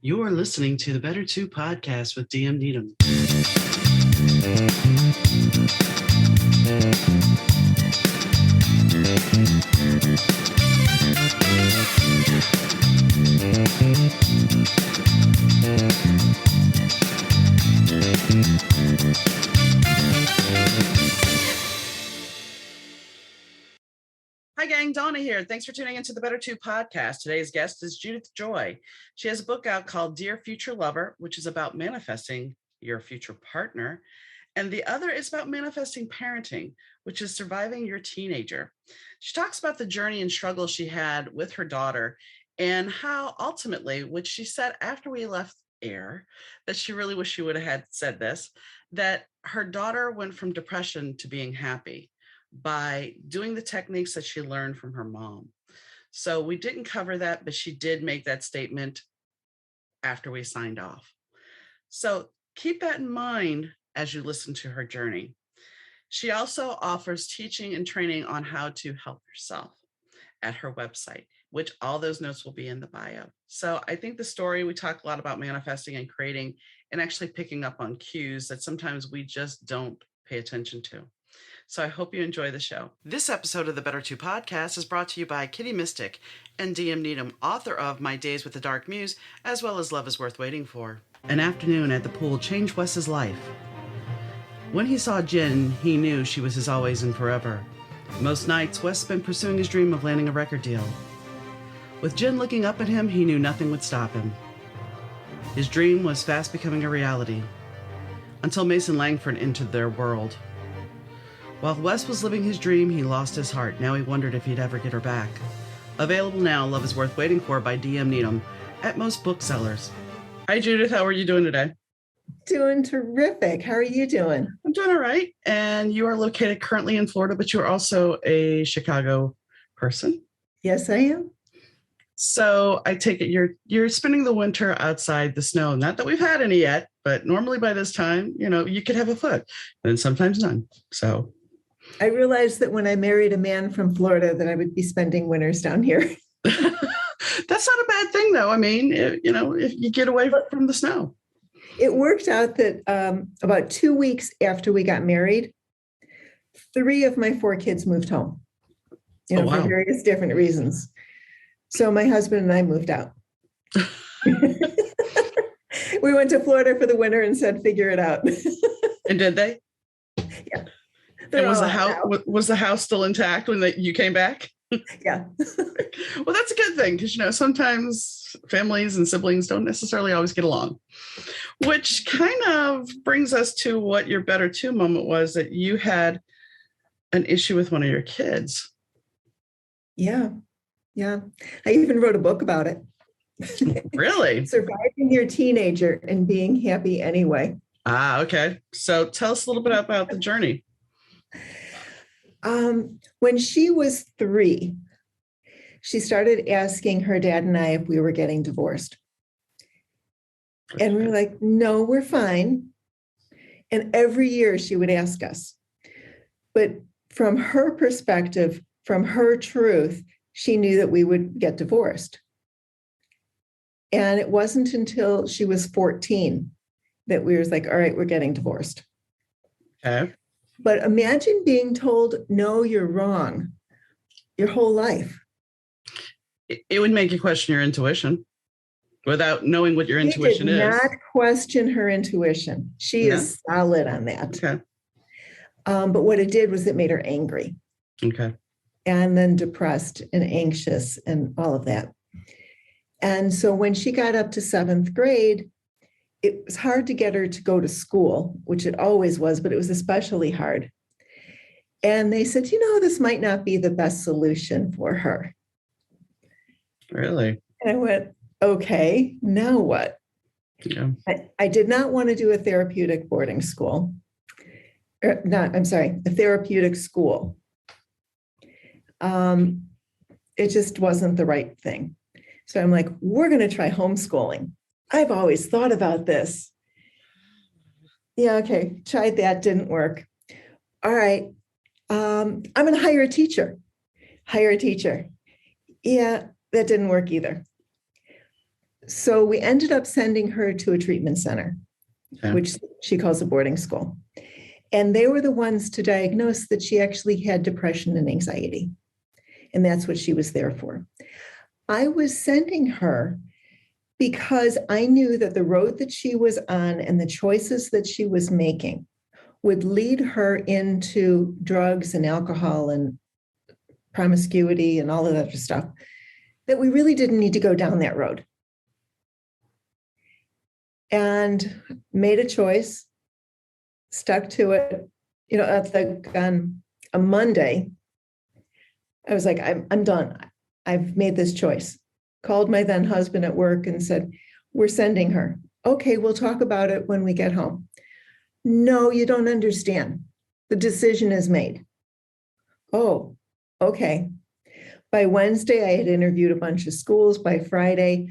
You are listening to the Better 2 podcast with DM Needham. Hi, gang. Donna here. Thanks for tuning into the Better 2 podcast. Today's guest is Judith Joy. She has a book out called Dear Future Lover, which is about manifesting your future partner. And the other is about manifesting parenting, which is surviving your teenager. She talks about the journey and struggle she had with her daughter and how ultimately, which she said after we left air, that she really wished she would have had said this, that her daughter went from depression to being happy by doing the techniques that she learned from her mom. So we didn't cover that, but she did make that statement after we signed off. So keep that in mind as you listen to her journey. She also offers teaching and training on how to help yourself at her website, which all those notes will be in the bio. So I think the story, we talk a lot about manifesting and creating and actually picking up on cues that sometimes we just don't pay attention to. So I hope you enjoy the show. This episode of the Better 2 podcast is brought to you by Kitty Mystic and DM Needham, author of My Days with the Dark Muse, as well as Love is Worth Waiting For. An afternoon at the pool changed Wes's life. When he saw Jen, he knew she was his always and forever. Most nights, Wes spent pursuing his dream of landing a record deal. With Jen looking up at him, he knew nothing would stop him. His dream was fast becoming a reality, until Mason Langford entered their world. While Wes was living his dream, he lost his heart. Now he wondered if he'd ever get her back. Available now, Love is Worth Waiting For by DM Needham at most booksellers. Hi, Judith. How are you doing today? Doing terrific. How are you doing? I'm doing all right. And you are located currently in Florida, but you're also a Chicago person. Yes, I am. So I take it you're spending the winter outside the snow. Not that we've had any yet, but normally by this time, you could have a foot and sometimes none. So I realized that when I married a man from Florida that I would be spending winters down here. that's not a bad thing, though. I mean, if you get away from the snow. It worked out that about 2 weeks after we got married, 3 of my 4 kids moved home, Oh, wow. for various different reasons. So my husband and I moved out. We went to Florida for the winter and said, figure it out. And did they? Yeah. And was the house still intact when you came back? Yeah. Well, that's a good thing because, sometimes families and siblings don't necessarily always get along, which kind of brings us to what your Better 2 moment was, that you had an issue with one of your kids. Yeah. Yeah. I even wrote a book about it. Really? Surviving your teenager and being happy anyway. Ah, okay. So tell us a little bit about the journey. When she was 3, she started asking her dad and I if we were getting divorced. And we were like, no, we're fine. And every year she would ask us. But from her perspective, from her truth, she knew that we would get divorced. And it wasn't until she was 14 that we was like, all right, we're getting divorced. Okay. But imagine being told, no, you're wrong, your whole life. It would make you question your intuition without knowing what your intuition is. She did not question her intuition. She is solid on that. Okay. But what it did was it made her angry. Okay. And then depressed and anxious and all of that. And so when she got up to 7th grade, it was hard to get her to go to school, which it always was, but it was especially hard. And they said, this might not be the best solution for her. Really? And I went, okay, now what? Yeah. I did not want to do a therapeutic boarding school. A therapeutic school. It just wasn't the right thing. So I'm like, we're going to try homeschooling. I've always thought about this. Yeah, okay, tried that, didn't work. All right, I'm going to hire a teacher. Yeah, that didn't work either. So we ended up sending her to a treatment center, Okay. which she calls a boarding school. And they were the ones to diagnose that she actually had depression and anxiety. And that's what she was there for. I was sending her because I knew that the road that she was on and the choices that she was making would lead her into drugs and alcohol and promiscuity and all of that stuff, that we really didn't need to go down that road. And made a choice, stuck to it. You know, on a Monday, I was like, I'm done. I've made this choice. Called my then husband at work and said, we're sending her. Okay, we'll talk about it when we get home. No, you don't understand. The decision is made. Oh, okay. By Wednesday, I had interviewed a bunch of schools. By Friday,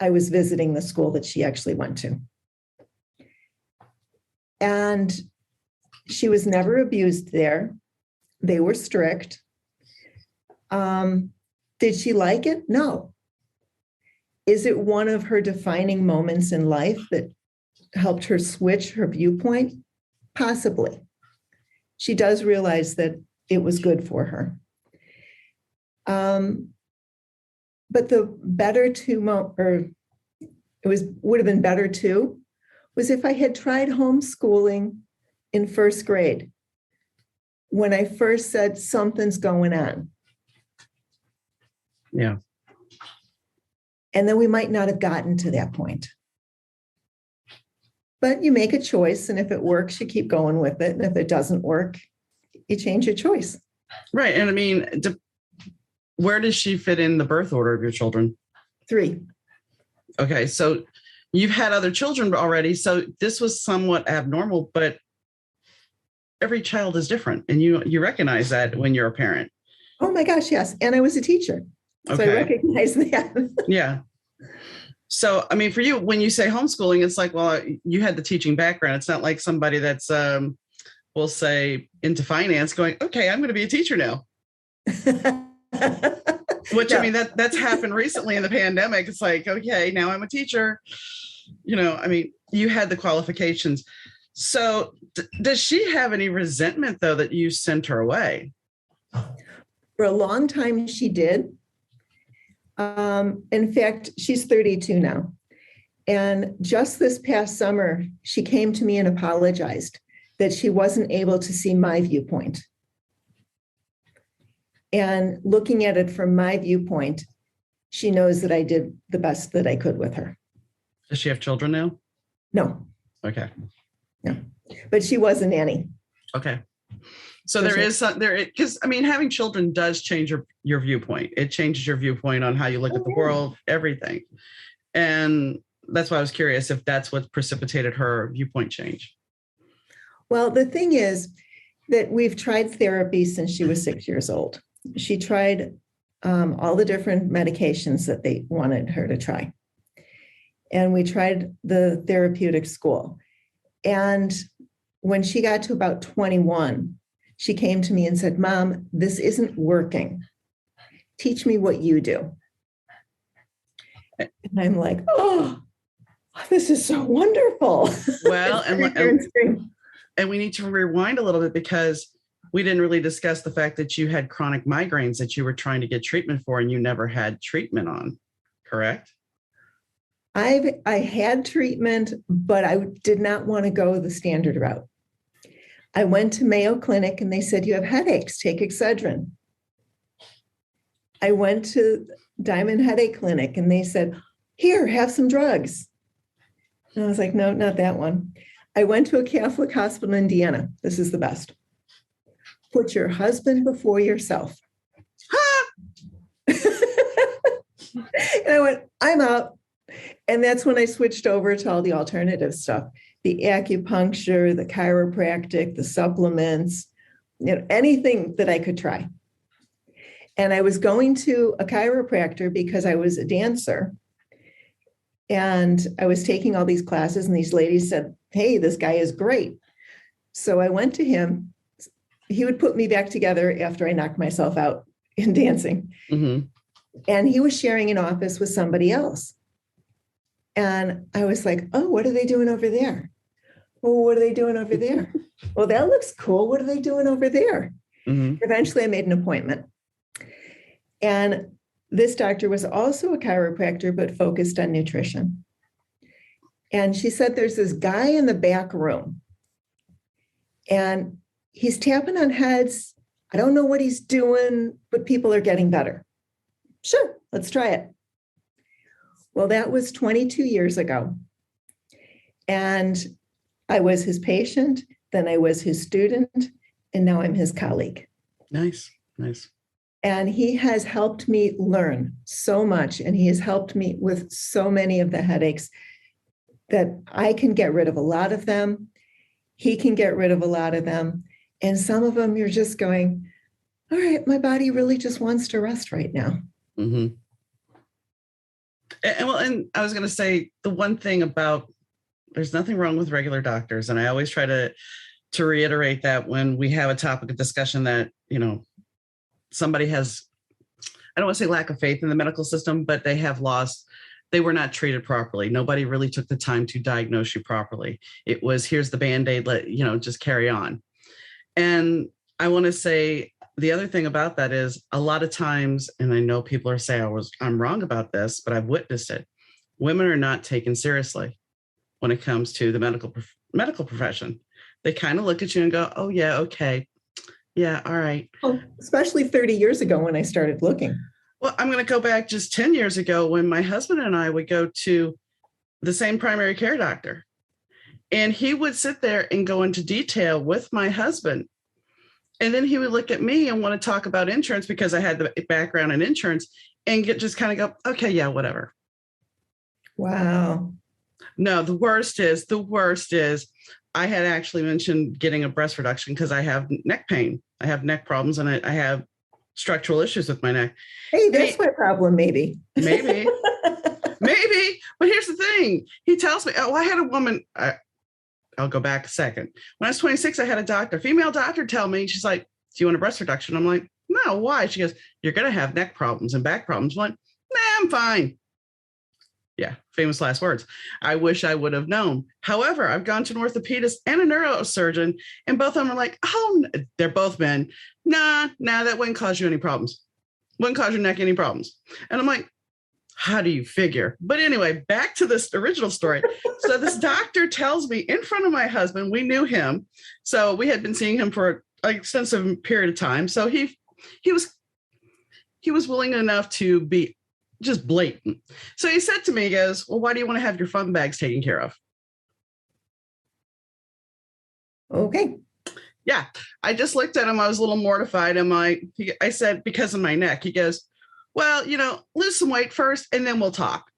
I was visiting the school that she actually went to. And she was never abused there. They were strict. Did she like it? No. Is it one of her defining moments in life that helped her switch her viewpoint? Possibly. She does realize that it was good for her. But the better would have been better too, was if I had tried homeschooling in first grade when I first said something's going on. Yeah. And then we might not have gotten to that point. But you make a choice, and if it works, you keep going with it. And if it doesn't work, you change your choice. Right. And I mean, where does she fit in the birth order of your children? 3. Okay. So you've had other children already. So this was somewhat abnormal, but every child is different. And you recognize that when you're a parent. Oh my gosh, yes. And I was a teacher. So Okay. I recognize that. Yeah. So, I mean, for you, when you say homeschooling, it's like, well, you had the teaching background. It's not like somebody that's, we'll say, into finance going, okay, I'm going to be a teacher now. Which, no. I mean, that's happened recently in the pandemic. It's like, okay, now I'm a teacher. You know, I mean, you had the qualifications. So does she have any resentment, though, that you sent her away? For a long time, she did. In fact, she's 32 now. And just this past summer, she came to me and apologized that she wasn't able to see my viewpoint. And looking at it from my viewpoint, she knows that I did the best that I could with her. Does she have children now? No. Okay. No. But she was a nanny. Okay. So there is some there, because I mean, having children does change your viewpoint. It changes your viewpoint on how you look at the world, everything. And that's why I was curious if that's what precipitated her viewpoint change. Well, the thing is that we've tried therapy since she was 6 years old. She tried all the different medications that they wanted her to try. And we tried the therapeutic school. And when she got to about 21, she came to me and said, Mom, this isn't working. Teach me what you do. And I'm like, oh, this is so wonderful. Well, and we need to rewind a little bit because we didn't really discuss the fact that you had chronic migraines that you were trying to get treatment for and you never had treatment on, correct? I had treatment, but I did not want to go the standard route. I went to Mayo Clinic and they said, you have headaches, take Excedrin. I went to Diamond Headache Clinic and they said, here, have some drugs. And I was like, no, not that one. I went to a Catholic hospital in Indiana. This is the best. Put your husband before yourself. And I went, I'm out. And that's when I switched over to all the alternative stuff, the acupuncture, the chiropractic, the supplements, anything that I could try. And I was going to a chiropractor because I was a dancer. And I was taking all these classes and these ladies said, hey, this guy is great. So I went to him. He would put me back together after I knocked myself out in dancing. Mm-hmm. And he was sharing an office with somebody else. And I was like, oh, what are they doing over there? Oh, what are they doing over there? Well, that looks cool. What are they doing over there? Mhm. Eventually, I made an appointment. And this doctor was also a chiropractor, but focused on nutrition. And she said, there's this guy in the back room, and he's tapping on heads. I don't know what he's doing, but people are getting better. Sure, let's try it. Well, that was 22 years ago. And I was his patient, then I was his student, and now I'm his colleague. Nice. And he has helped me learn so much. And he has helped me with so many of the headaches that I can get rid of a lot of them. He can get rid of a lot of them. And some of them you're just going, all right, my body really just wants to rest right now. Mm-hmm. And I was going to say the one thing about, there's nothing wrong with regular doctors. And I always try to reiterate that when we have a topic of discussion that, somebody has, I don't want to say lack of faith in the medical system, but they were not treated properly. Nobody really took the time to diagnose you properly. It was, here's the Band-Aid, just carry on. And I want to say the other thing about that is a lot of times, and I know people are saying I'm wrong about this, but I've witnessed it. Women are not taken seriously when it comes to the medical profession. They kind of look at you and go, oh yeah, okay. Yeah, all right. Well, especially 30 years ago when I started looking. Well, I'm going to go back just 10 years ago when my husband and I would go to the same primary care doctor. And he would sit there and go into detail with my husband. And then he would look at me and want to talk about insurance because I had the background in insurance and just kind of go, okay, yeah, whatever. Wow. No, the worst is I had actually mentioned getting a breast reduction because I have neck pain. I have neck problems and I have structural issues with my neck. Hey, that's my problem, maybe. Maybe. But here's the thing. He tells me, I had a woman, I'll go back a second. When I was 26, I had a female doctor tell me, she's like, do you want a breast reduction? I'm like, no, why? She goes, you're going to have neck problems and back problems. I'm like, nah, I'm fine. Yeah, famous last words. I wish I would have known. However, I've gone to an orthopedist and a neurosurgeon, and both of them are like, oh, they're both men. Nah, that wouldn't cause you any problems. Wouldn't cause your neck any problems. And I'm like, how do you figure? But anyway, back to this original story. So this doctor tells me in front of my husband, we knew him. So we had been seeing him for an extensive period of time. So he was willing enough to be just blatant. So he said to me, he goes, well, why do you want to have your fun bags taken care of? Okay. Yeah. I just looked at him. I was a little mortified. I said, because of my neck. He goes, well, lose some weight first and then we'll talk.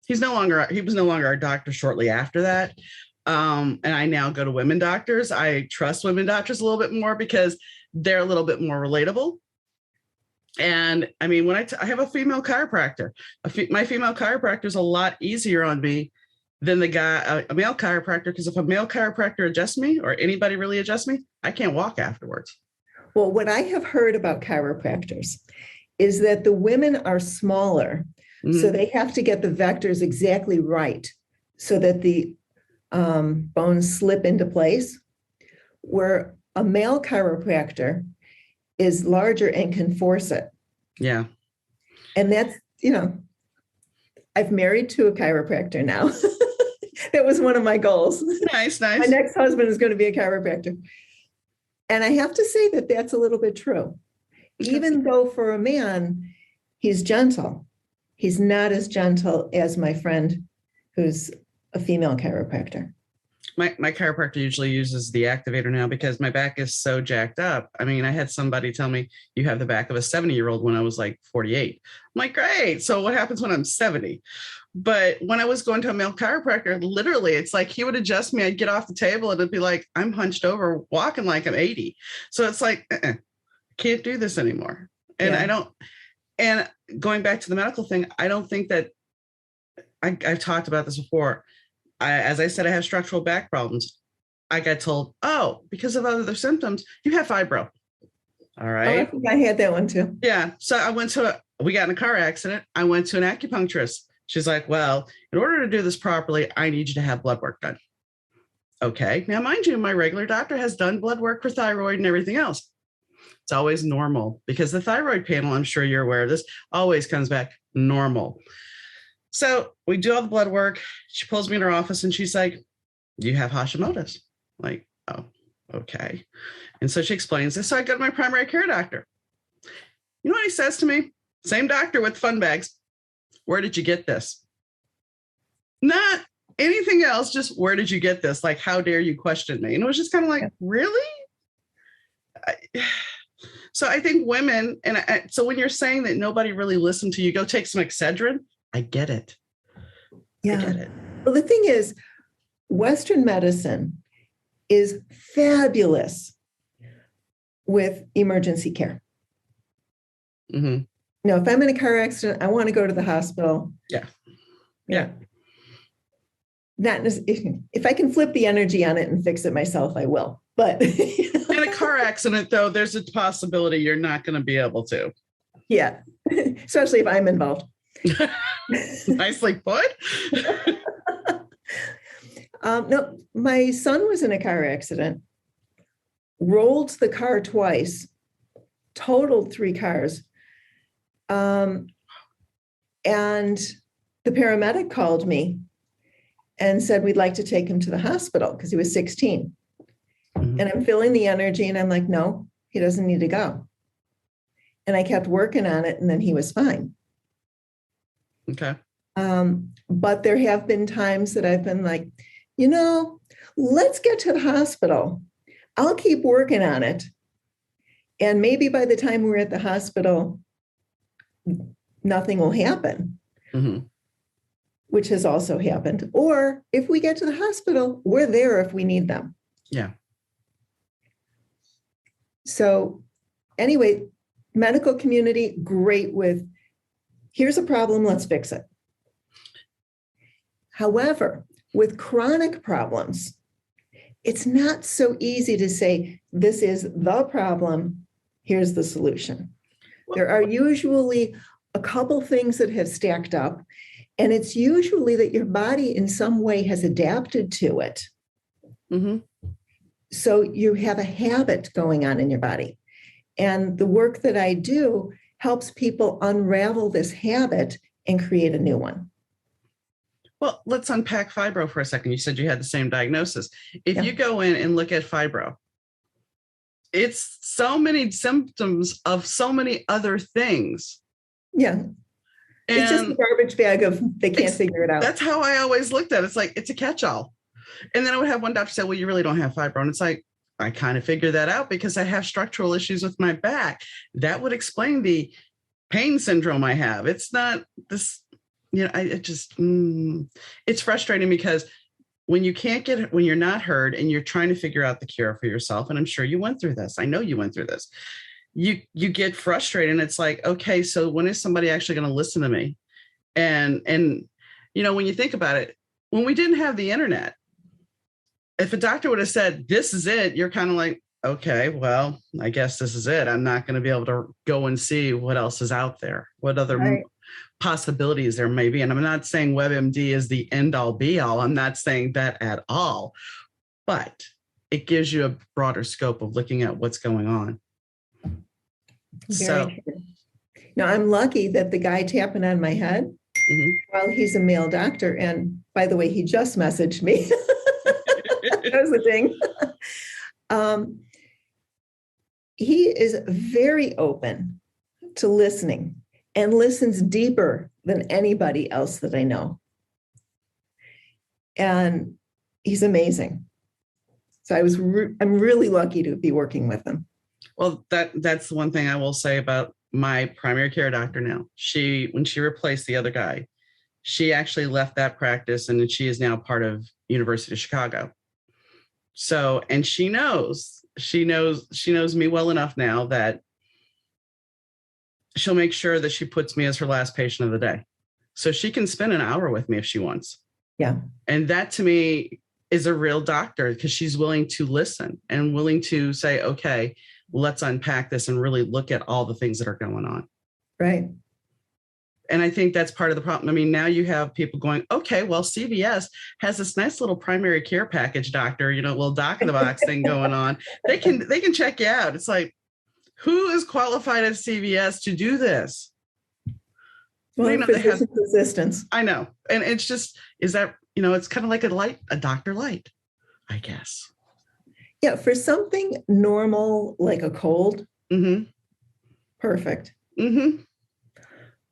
He was no longer our doctor shortly after that. And I now go to women doctors. I trust women doctors a little bit more because they're a little bit more relatable. And I mean, when I have a female chiropractor, my female chiropractor is a lot easier on me than a male chiropractor, because if a male chiropractor adjusts me or anybody really adjusts me, I can't walk afterwards. Well, what I have heard about chiropractors is that the women are smaller, so they have to get the vectors exactly right so that the bones slip into place, where a male chiropractor is larger and can force it. Yeah. And that's, I've married to a chiropractor now. That was one of my goals. Nice. My next husband is going to be a chiropractor. And I have to say that that's a little bit true. Even though for a man, he's gentle, he's not as gentle as my friend who's a female chiropractor. My chiropractor usually uses the activator now because my back is so jacked up. I mean, I had somebody tell me you have the back of a 70-year-old when I was like 48. I'm like, great. So what happens when I'm 70? But when I was going to a male chiropractor, literally, it's like he would adjust me. I'd get off the table and it'd be like, I'm hunched over walking like I'm 80. So it's like, can't do this anymore. And yeah. And going back to the medical thing, I don't think that I've talked about this before. As I said, I have structural back problems. I got told, because of other symptoms, you have fibro. All right. I think I had that one too. Yeah. So we got in a car accident. I went to an acupuncturist She's like, well, in order to do this properly, I need you to have blood work done. Okay. Now, mind you, my regular doctor has done blood work for thyroid and everything else. It's always normal because the thyroid panel, I'm sure you're aware of this, always comes back normal. So we do all the blood work. She pulls me in her office and she's like, you have Hashimoto's. Like, oh, okay. And so she explains this. So I go to my primary care doctor. You know what he says to me? Same doctor with fun bags. Where did you get this? Not anything else, just where did you get this? Like, how dare you question me? And it was just kind of like, really? So I think women, so when you're saying that nobody really listened to you, go take some Excedrin, I get it. Yeah. I get it. Well, the thing is, Western medicine is fabulous with emergency care. Mm-hmm. No, if I'm in a car accident, I want to go to the hospital. Yeah. Not if I can flip the energy on it and fix it myself, I will. But in a car accident, though, there's a possibility you're not going to be able to. Yeah, especially if I'm involved. Nicely put. No, my son was in a car accident, rolled the car twice, totaled 3 cars. And the paramedic called me and said, we'd like to take him to the hospital because he was 16. Mm-hmm. And I'm feeling the energy and I'm like, no, he doesn't need to go. And I kept working on it and then he was fine. Okay. But there have been times that I've been like, let's get to the hospital. I'll keep working on it. And maybe by the time we're at the hospital, nothing will happen, mm-hmm. which has also happened. Or if we get to the hospital, we're there if we need them. Yeah. So anyway, medical community, great with, here's a problem, let's fix it. However, with chronic problems, it's not so easy to say, this is the problem, here's the solution. There are usually a couple things that have stacked up, and it's usually that your body in some way has adapted to it. Mm-hmm. So you have a habit going on in your body. And the work that I do helps people unravel this habit and create a new one. Well, let's unpack fibro for a second. You said you had the same diagnosis. If you go in and look at fibro, it's so many symptoms of so many other things. Yeah. And it's just a garbage bag of they can't figure it out. That's how I always looked at it. It's like, it's a catch-all. And then I would have one doctor say, well, you really don't have fibro. And it's like, I kind of figured that out because I have structural issues with my back. That would explain the pain syndrome I have. It's not this, it's frustrating because when you're not heard and you're trying to figure out the cure for yourself, and I'm sure you went through this. I know you went through this. You get frustrated and it's like, okay, so when is somebody actually going to listen to me? And when you think about it, when we didn't have the internet, if a doctor would have said, this is it, you're kind of like, okay, well, I guess this is it. I'm not going to be able to go and see what else is out there, what other possibilities there may be. And I'm not saying WebMD is the end all be all. I'm not saying that at all, but it gives you a broader scope of looking at what's going on. Very true. Now, I'm lucky that the guy tapping on my head, mm-hmm. well, he's a male doctor. And by the way, he just messaged me. That was the thing. He is very open to listening and listens deeper than anybody else that I know. And he's amazing. So I'm really lucky to be working with him. Well, that's the one thing I will say about my primary care doctor now. When she replaced the other guy, she actually left that practice and she is now part of University of Chicago. So, and she knows me well enough now that she'll make sure that she puts me as her last patient of the day. So she can spend an hour with me if she wants. Yeah. And that to me is a real doctor because she's willing to listen and willing to say, okay, let's unpack this and really look at all the things that are going on. Right. And I think that's part of the problem. I mean, now you have people going, okay, well, CVS has this nice little primary care package, doctor, little doc in the box thing going on. They can check you out. It's like, who is qualified at CVS to do this? Well, physician assistants. I know. And it's just, is that, it's kind of like a doctor light, I guess. Yeah. For something normal, like a cold, perfect.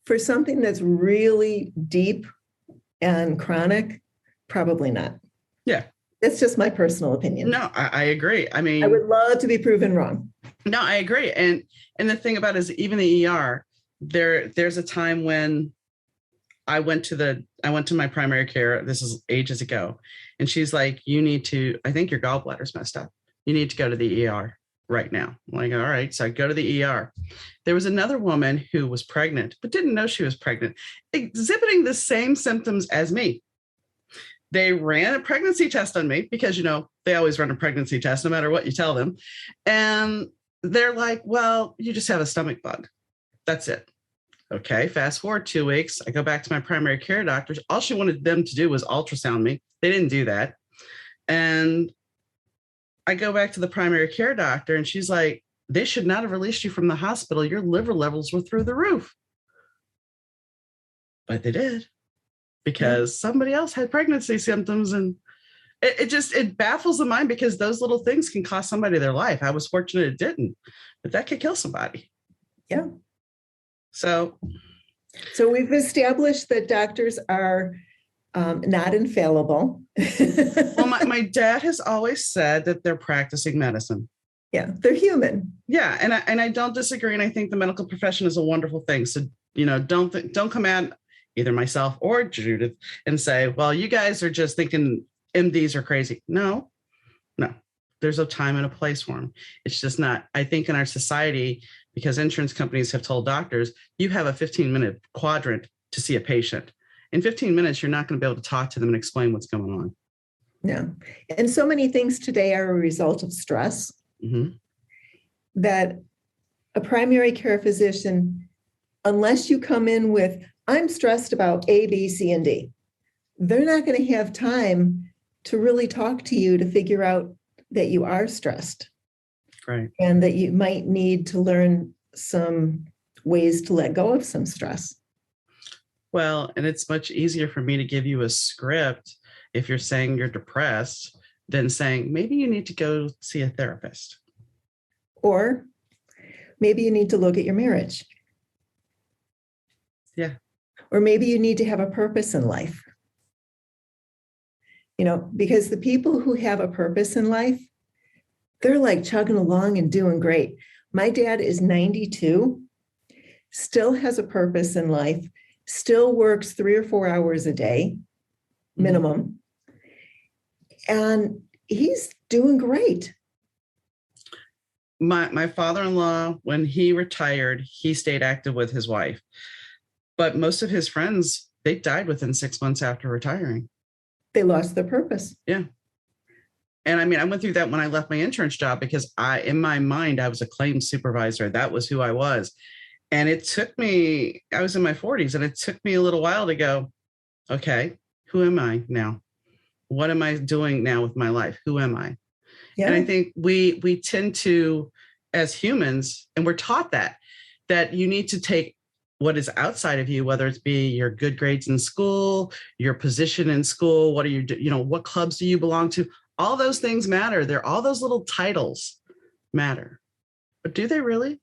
For something that's really deep and chronic, probably not. Yeah. That's just my personal opinion. No, I agree. I mean, I would love to be proven wrong. No, I agree. And the thing about it is, even the ER, there's a time when I went to my primary care. This is ages ago. And she's like, I think your gallbladder's messed up. You need to go to the ER right now. I'm like, all right. So I go to the ER. There was another woman who was pregnant, but didn't know she was pregnant, exhibiting the same symptoms as me. They ran a pregnancy test on me because, they always run a pregnancy test no matter what you tell them. And they're like, well, you just have a stomach bug. That's it. Okay. Fast forward 2 weeks. I go back to my primary care doctor. All she wanted them to do was ultrasound me. They didn't do that. And I go back to the primary care doctor and she's like, they should not have released you from the hospital. Your liver levels were through the roof. But they did, because somebody else had pregnancy symptoms. And it baffles the mind, because those little things can cost somebody their life. I was fortunate it didn't, but that could kill somebody. Yeah. So we've established that doctors are not infallible. Well, my dad has always said that they're practicing medicine. Yeah, they're human. Yeah, and I don't disagree. And I think the medical profession is a wonderful thing. So, don't come at either myself or Judith and say, well, you guys are just thinking MDs are crazy. No. There's a time and a place for them. It's just not. I think in our society, because insurance companies have told doctors, you have a 15-minute quadrant to see a patient. In 15 minutes, you're not going to be able to talk to them and explain what's going on. No. And so many things today are a result of stress that a primary care physician, unless you come in with, I'm stressed about A, B, C, and D, they're not going to have time to really talk to you to figure out that you are stressed. Right. And that you might need to learn some ways to let go of some stress. Well, and it's much easier for me to give you a script if you're saying you're depressed than saying maybe you need to go see a therapist. Or maybe you need to look at your marriage. Yeah. Or maybe you need to have a purpose in life. Because the people who have a purpose in life, they're like chugging along and doing great. My dad is 92, still has a purpose in life, still works 3 or 4 hours a day, minimum. And he's doing great. My father-in-law, when he retired, he stayed active with his wife. But most of his friends, they died within 6 months after retiring. They lost their purpose. Yeah. And I mean, I went through that when I left my insurance job, because in my mind, I was a claims supervisor. That was who I was. And it took me, I was in my 40s, and it took me a little while to go, okay, who am I now? What am I doing now with my life? Who am I? Yeah. And I think we tend to, as humans, and we're taught that you need to take what is outside of you, whether it's be your good grades in school, your position in school, what are you, what clubs do you belong to? All those things matter. All those little titles matter. But do they really?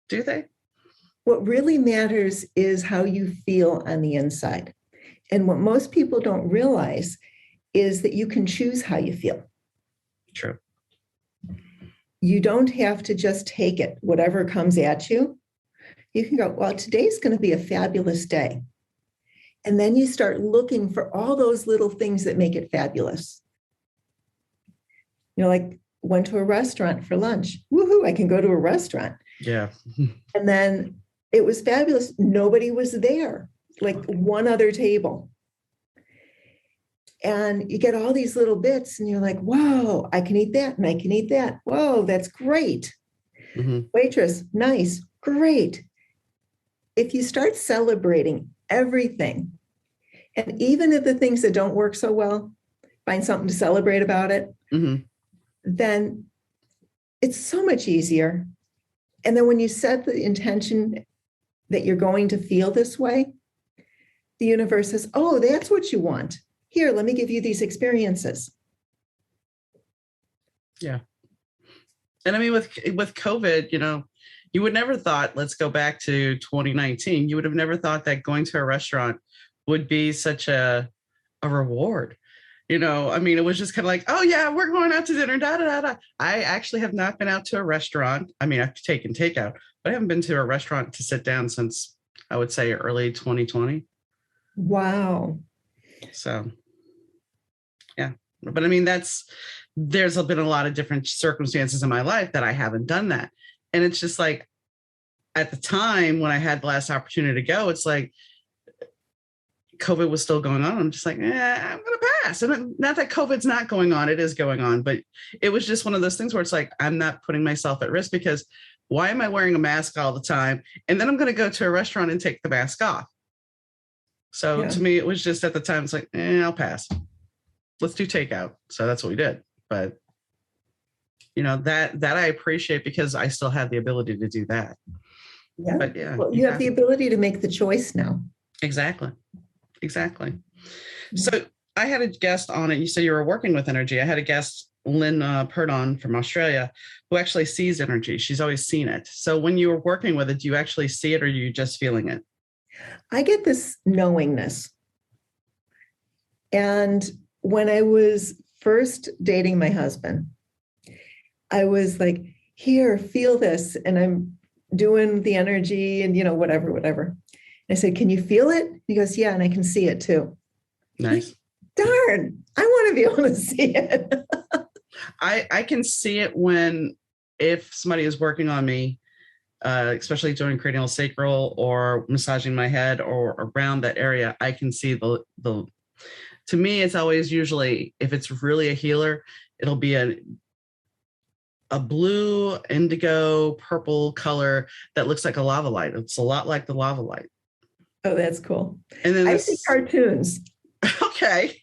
Do they? What really matters is how you feel on the inside. And what most people don't realize is that you can choose how you feel. True. You don't have to just take it, whatever comes at you. You can go, well, today's going to be a fabulous day. And then you start looking for all those little things that make it fabulous. Like went to a restaurant for lunch. Woohoo, I can go to a restaurant. Yeah. And then it was fabulous. Nobody was there, like one other table. And you get all these little bits and you're like, whoa, I can eat that and I can eat that. Whoa, that's great. Waitress, nice, great. if you start celebrating everything, and even if the things that don't work so well, find something to celebrate about it, then it's so much easier. And then when you set the intention that you're going to feel this way, the universe says, oh, that's what you want. Here, let me give you these experiences. Yeah. And I mean, with COVID, you would never thought, let's go back to 2019. You would have never thought that going to a restaurant would be such a reward. I mean, it was just kind of like, oh yeah, we're going out to dinner, da, da, da, da. I actually have not been out to a restaurant. I mean, I've taken takeout, but I haven't been to a restaurant to sit down since, I would say, early 2020. Wow. So, yeah. But I mean, there's been a lot of different circumstances in my life that I haven't done that. And it's just like, at the time when I had the last opportunity to go, it's like, COVID was still going on. I'm just like, I'm going to pass. And not that COVID's not going on. It is going on. But it was just one of those things where it's like, I'm not putting myself at risk, because why am I wearing a mask all the time? And then I'm going to go to a restaurant and take the mask off. So to me, it was just at the time, it's like, I'll pass. Let's do takeout. So that's what we did. But, that I appreciate, because I still have the ability to do that. Yeah. But yeah. Well, you have the ability to make the choice now. Exactly. So I had a guest on it. You said you were working with energy. I had a guest, Lynn Purdon from Australia, who actually sees energy. She's always seen it. So when you were working with it, do you actually see it, or are you just feeling it? I get this knowingness. And when I was first dating my husband, I was like, here, feel this. And I'm doing the energy and, whatever. I said, can you feel it? He goes, yeah, and I can see it too. Nice. Darn, I want to be able to see it. I can see it if somebody is working on me, especially doing cranial sacral or massaging my head or around that area. I can see the to me, it's always usually, if it's really a healer, it'll be a blue, indigo, purple color that looks like a lava light. It's a lot like the lava light. Oh, that's cool. And then I see cartoons. Okay.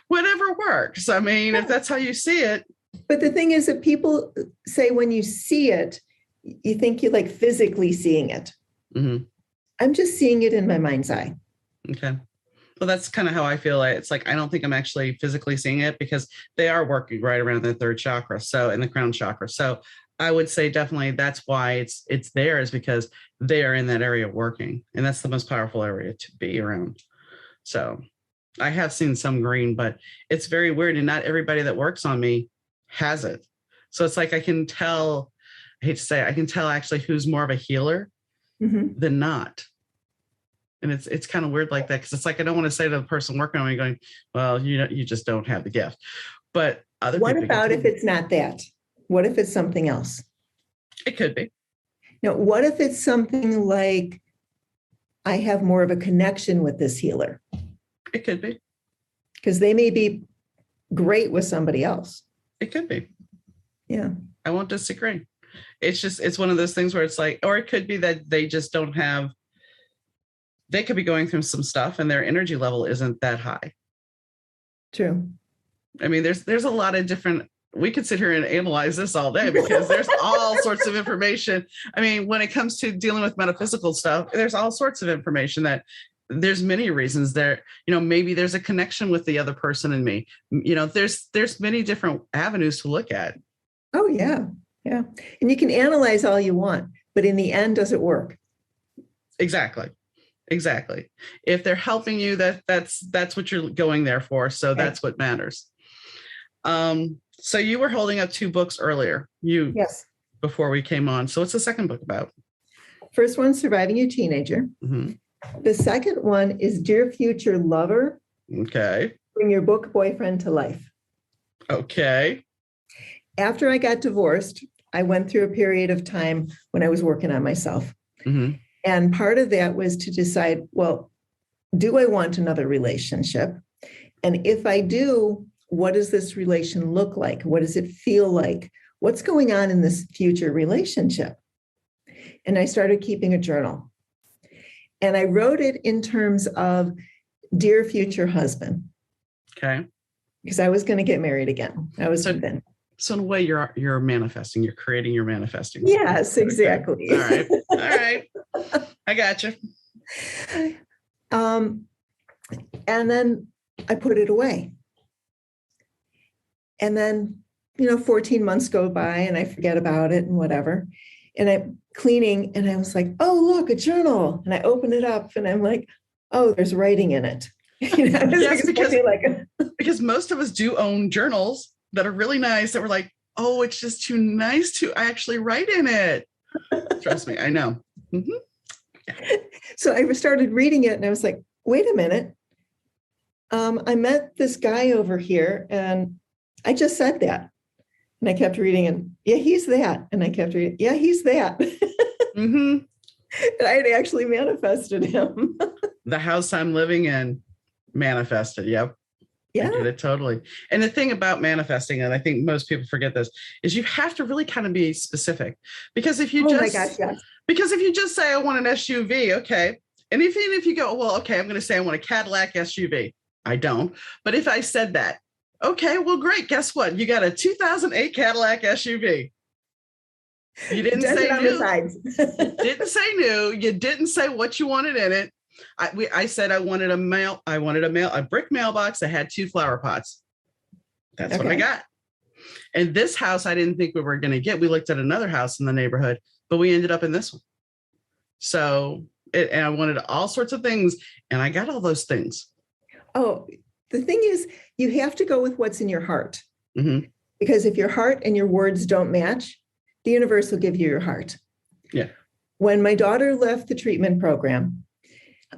Whatever works. I mean, if that's how you see it. But the thing is that people say when you see it, you think you're like physically seeing it. Mm-hmm. I'm just seeing it in my mind's eye. Okay. Well, that's kind of how I feel. It's like, I don't think I'm actually physically seeing it, because they are working right around the third chakra. So in the crown chakra. So I would say definitely that's why it's there, is because they are in that area working. And that's the most powerful area to be around. So I have seen some green, but it's very weird. And not everybody that works on me has it. So it's like, I can tell actually who's more of a healer than not. And it's kind of weird like that, because it's like, I don't want to say to the person working on me going, well, you just don't have the gift. But other people. What about if it's not that? What if it's something else? It could be. Now, what if it's something like, I have more of a connection with this healer? It could be. Because they may be great with somebody else. It could be. Yeah. I won't disagree. It's one of those things where it's like, or it could be that they just don't have, they could be going through some stuff and their energy level isn't that high. True. I mean, there's a lot of different, we could sit here and analyze this all day, because there's all sorts of information. I mean, when it comes to dealing with metaphysical stuff, there's all sorts of information that there's many reasons there, maybe there's a connection with the other person and me, there's many different avenues to look at. Oh yeah. Yeah. And you can analyze all you want, but in the end, does it work? Exactly. If they're helping you, that's what you're going there for. So that's what matters. So you were holding up 2 books earlier. Yes. Before we came on. So what's the second book about? First one, Surviving Your Teenager. Mm-hmm. The second one is Dear Future Lover. Okay. Bring Your Book Boyfriend to Life. Okay. After I got divorced, I went through a period of time when I was working on myself. Mm-hmm. And part of that was to decide, well, do I want another relationship? And if I do, what does this relation look like? What does it feel like? What's going on in this future relationship? and I started keeping a journal. And I wrote it in terms of dear future husband. Okay. Because I was going to get married again. I was convinced. So in a way, you're manifesting. You're creating your manifesting. Yes, exactly. Okay. All right. I got you. And then I put it away. And then, 14 months go by and I forget about it and whatever. And I'm cleaning and I was like, oh, look, a journal. And I open it up and I'm like, oh, there's writing in it. Yes, because most of us do own journals that are really nice that we're like, oh, it's just too nice to actually write in it. Trust me, I know. Mm-hmm. Yeah. So I started reading it and I was like, wait a minute. I met this guy over here and I just said that. And I kept reading and yeah, he's that. And I kept reading, yeah, he's that. Mm-hmm. And I had actually manifested him. The house I'm living in manifested. Yep. Yeah. I get it totally. And the thing about manifesting, and I think most people forget this, is you have to really kind of be specific. Because if you because if you just say, I want an SUV, okay. And even if you go, well, okay, I'm going to say I want a Cadillac SUV. I don't. But if I said that, okay, well, great. Guess what? You got a 2008 Cadillac SUV. You didn't say new. Didn't say new. You didn't say what you wanted in it. I said I wanted a brick mailbox that had 2 flower pots. That's what I got. And this house, I didn't think we were going to get. We looked at another house in the neighborhood, but we ended up in this one. So, and I wanted all sorts of things, and I got all those things. Oh, the thing is, you have to go with what's in your heart. Mm-hmm. Because if your heart and your words don't match, the universe will give you your heart. Yeah. When my daughter left the treatment program,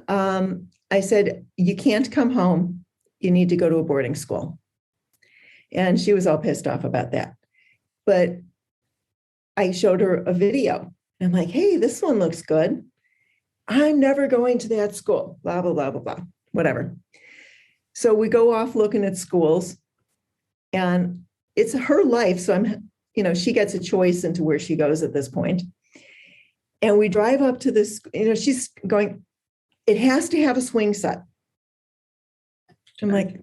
I said, you can't come home. You need to go to a boarding school. And she was all pissed off about that. But I showed her a video. I'm like, hey, this one looks good. I'm never going to that school, blah, blah, blah, blah, blah, whatever. So we go off looking at schools and it's her life. So she gets a choice into where she goes at this point. And we drive up to this, she's going, it has to have a swing set. I'm like,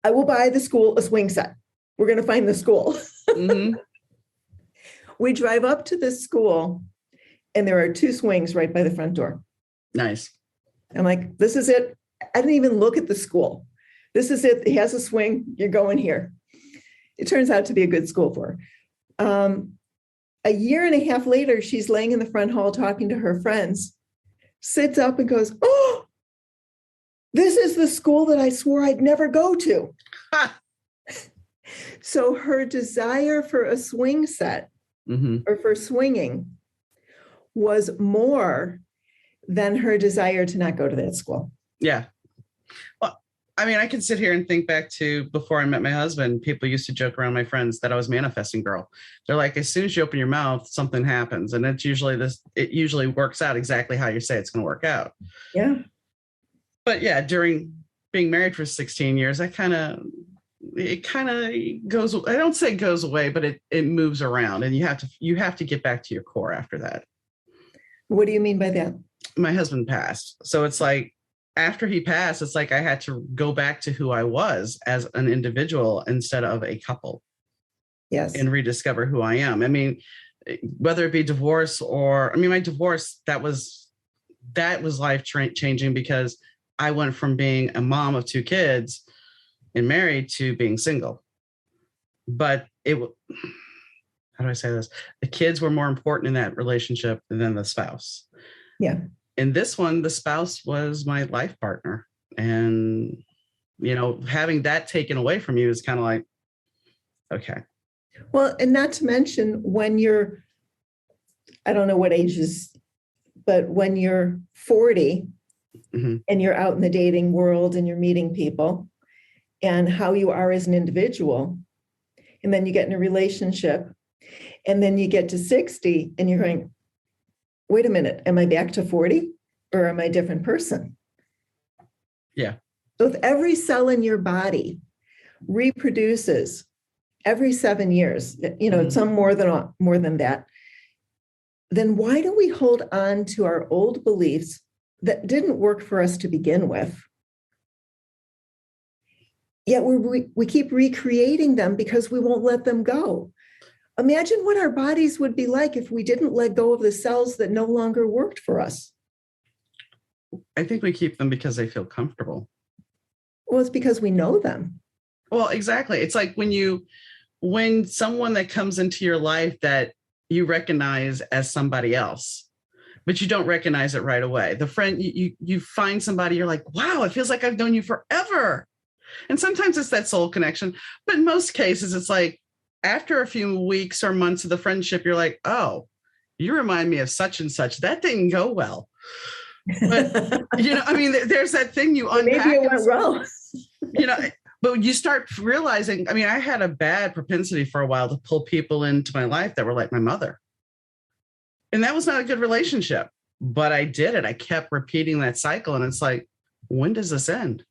I will buy the school a swing set. We're going to find the school. Mm-hmm. We drive up to this school and there are 2 swings right by the front door. Nice. I'm like, this is it. I didn't even look at the school. This is it. It has a swing. You're going here. It turns out to be a good school for her. A year and a half later, she's laying in the front hall talking to her friends, sits up and goes, oh, this is the school that I swore I'd never go to. So her desire for a swing set or for swinging was more than her desire to not go to that school. Yeah. Well, I mean, I can sit here and think back to before I met my husband, people used to joke around my friends that I was manifesting girl. They're like, as soon as you open your mouth, something happens. And it's usually it usually works out exactly how you say it's going to work out. Yeah. But yeah, during being married for 16 years, it kind of goes, I don't say goes away, but it moves around and you have to get back to your core after that. What do you mean by that? My husband passed. So it's like, after he passed, it's like I had to go back to who I was as an individual instead of a couple. Yes. And rediscover who I am. I mean, whether it be divorce or, my divorce, that was life changing because I went from being a mom of 2 kids and married to being single. But how do I say this? The kids were more important in that relationship than the spouse. Yeah. In this one, the spouse was my life partner. And, having that taken away from you is kind of like, okay. Well, and not to mention when you're, I don't know what ages, but when you're 40 and you're out in the dating world and you're meeting people and how you are as an individual, and then you get in a relationship and then you get to 60 and you're going, wait a minute, am I back to 40 or am I a different person? Yeah. So if every cell in your body reproduces every 7 years, some more than that, then why do we hold on to our old beliefs that didn't work for us to begin with? Yet we keep recreating them because we won't let them go. Imagine what our bodies would be like if we didn't let go of the cells that no longer worked for us. I think we keep them because they feel comfortable. Well, it's because we know them. Well, exactly. It's like when someone that comes into your life that you recognize as somebody else, but you don't recognize it right away. The friend, you find somebody, you're like, wow, it feels like I've known you forever. And sometimes it's that soul connection. But in most cases, it's like after a few weeks or months of the friendship, you're like, oh, you remind me of such and such. That didn't go well. But, I mean, there's that thing you unpack. Maybe it went wrong. But you start realizing, I mean, I had a bad propensity for a while to pull people into my life that were like my mother. And that was not a good relationship, but I did it. I kept repeating that cycle. And it's like, when does this end?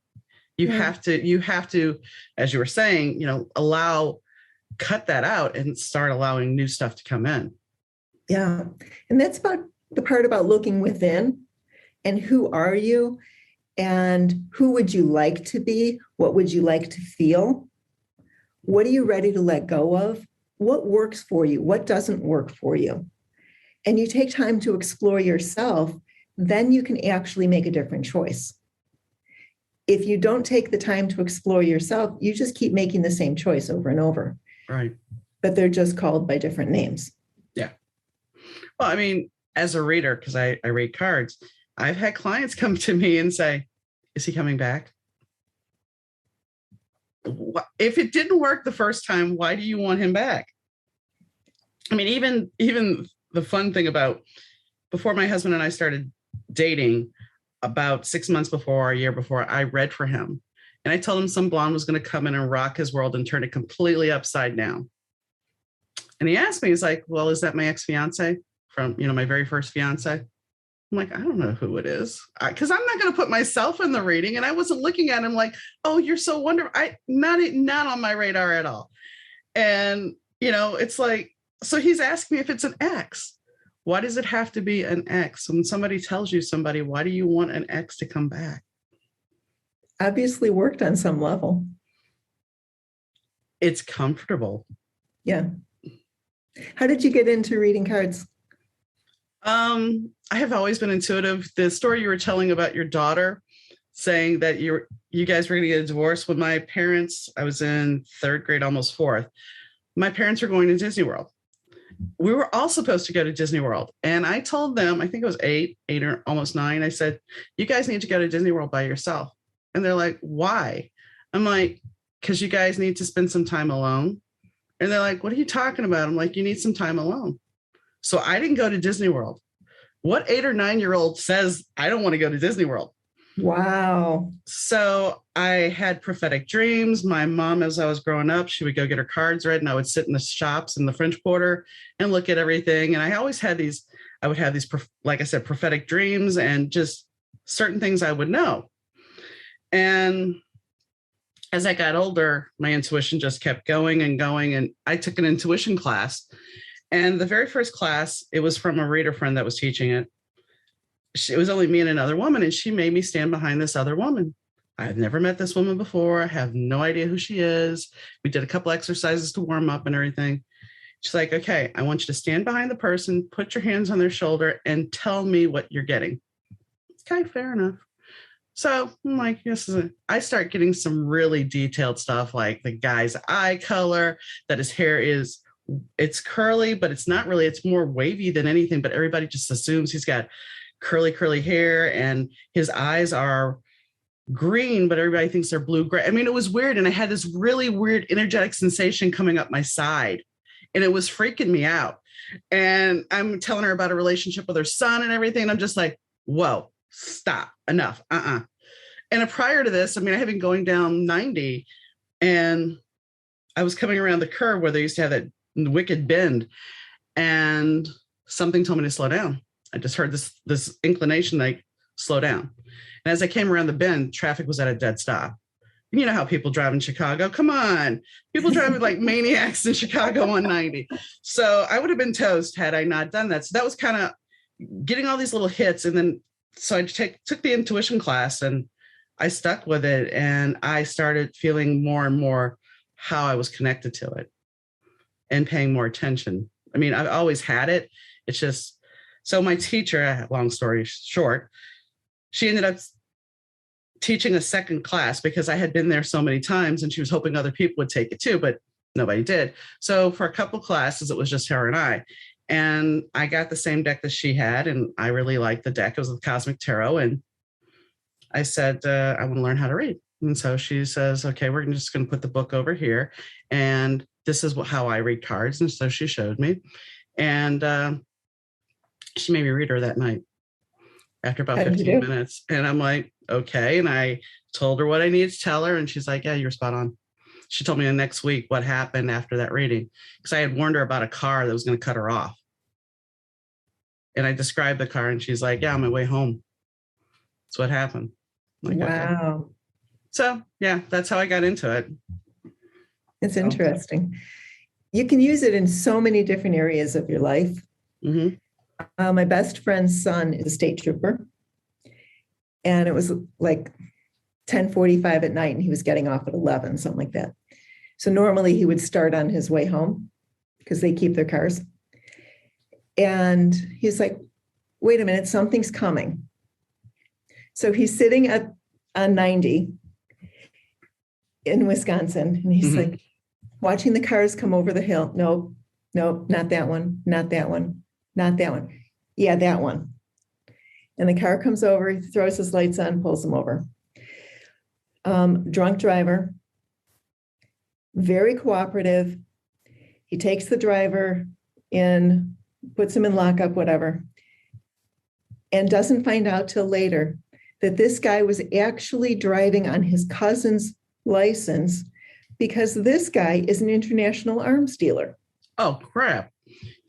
You have to, as you were saying, cut that out and start allowing new stuff to come in. Yeah. And that's about the part about looking within and who are you and who would you like to be? What would you like to feel? What are you ready to let go of? What works for you? What doesn't work for you? And you take time to explore yourself, then you can actually make a different choice. If you don't take the time to explore yourself, you just keep making the same choice over and over. Right. But they're just called by different names. Yeah. Well, I mean, as a reader, because I read cards, I've had clients come to me and say, is he coming back? If it didn't work the first time, why do you want him back? I mean, even the fun thing about before my husband and I started dating, about 6 months before, a year before, I read for him. And I told him some blonde was going to come in and rock his world and turn it completely upside down. And he asked me, he's like, well, is that my ex-fiance from, my very first fiance? I'm like, I don't know who it is. Because I'm not going to put myself in the reading. And I wasn't looking at him like, oh, you're so wonderful. Not on my radar at all. And, it's like, so he's asking me if it's an ex. Why does it have to be an ex? When somebody tells you somebody, why do you want an ex to come back? Obviously worked on some level. It's comfortable. Yeah. How did you get into reading cards? I have always been intuitive. The story you were telling about your daughter saying that you guys were going to get a divorce. When my parents, I was in third grade, almost fourth, my parents were going to Disney World. We were all supposed to go to Disney World. And I told them, I think it was eight or almost 9. I said, you guys need to go to Disney World by yourself. And they're like, why? I'm like, because you guys need to spend some time alone. And they're like, what are you talking about? I'm like, you need some time alone. So I didn't go to Disney World. What 8 or 9-year-old says, I don't want to go to Disney World? Wow. So I had prophetic dreams. My mom, as I was growing up, she would go get her cards read, and I would sit in the shops in the French Quarter and look at everything. And I always had these, like I said, prophetic dreams and just certain things I would know. And as I got older, my intuition just kept going and going. And I took an intuition class. And the very first class, it was from a reader friend that was teaching it. It was only me and another woman, and she made me stand behind this other woman. I've never met this woman before. I have no idea who she is. We did a couple exercises to warm up and everything. She's like, okay, I want you to stand behind the person, put your hands on their shoulder, and tell me what you're getting. Okay, fair enough. So I'm like, I start getting some really detailed stuff, like the guy's eye color, that his hair it's curly, but it's not really, it's more wavy than anything, but everybody just assumes he's got curly hair, and his eyes are green, but everybody thinks they're blue-gray. I mean, it was weird. And I had this really weird energetic sensation coming up my side, and it was freaking me out. And I'm telling her about a relationship with her son and everything. And I'm just like, whoa, stop, enough. And prior to this, I mean, I had been going down 90, and I was coming around the curve where they used to have that wicked bend, and something told me to slow down. I just heard this inclination, like, slow down. And as I came around the bend, traffic was at a dead stop. you know how people drive in Chicago. Come on. People driving like maniacs in Chicago 190. So I would have been toast had I not done that. So that was kind of getting all these little hits. And then, so I took the intuition class and I stuck with it. And I started feeling more and more how I was connected to it and paying more attention. I mean, I've always had it. It's just, so my teacher, long story short, she ended up teaching a second class because I had been there so many times and she was hoping other people would take it too, but nobody did. So for a couple classes, it was just her and I. And I got the same deck that she had, and I really liked the deck. It was the Cosmic Tarot. And I said, I want to learn how to read. And so she says, okay, we're just going to put the book over here. And this is how I read cards. And so she showed me. And she made me read her that night after about 15 minutes. And I'm like, okay. And I told her what I needed to tell her. And she's like, yeah, you're spot on. She told me the next week what happened after that reading, because I had warned her about a car that was going to cut her off. And I described the car and she's like, yeah, on my way home. That's what happened. I'm like, wow. Okay. So yeah, that's how I got into it. It's interesting. You can use it in so many different areas of your life. Mm-hmm. My best friend's son is a state trooper. And it was like 10:45 at night and he was getting off at 11, something like that. So normally he would start on his way home because they keep their cars. And he's like, wait a minute, something's coming. So he's sitting at 90 in Wisconsin and he's like watching the cars come over the hill. Nope, not that one, not that one, not that one. Yeah, that one. And the car comes over, he throws his lights on, pulls them over. Drunk driver, very cooperative. He takes the driver in, puts him in lockup, whatever, and doesn't find out till later that this guy was actually driving on his cousin's license because this guy is an international arms dealer. Oh, crap.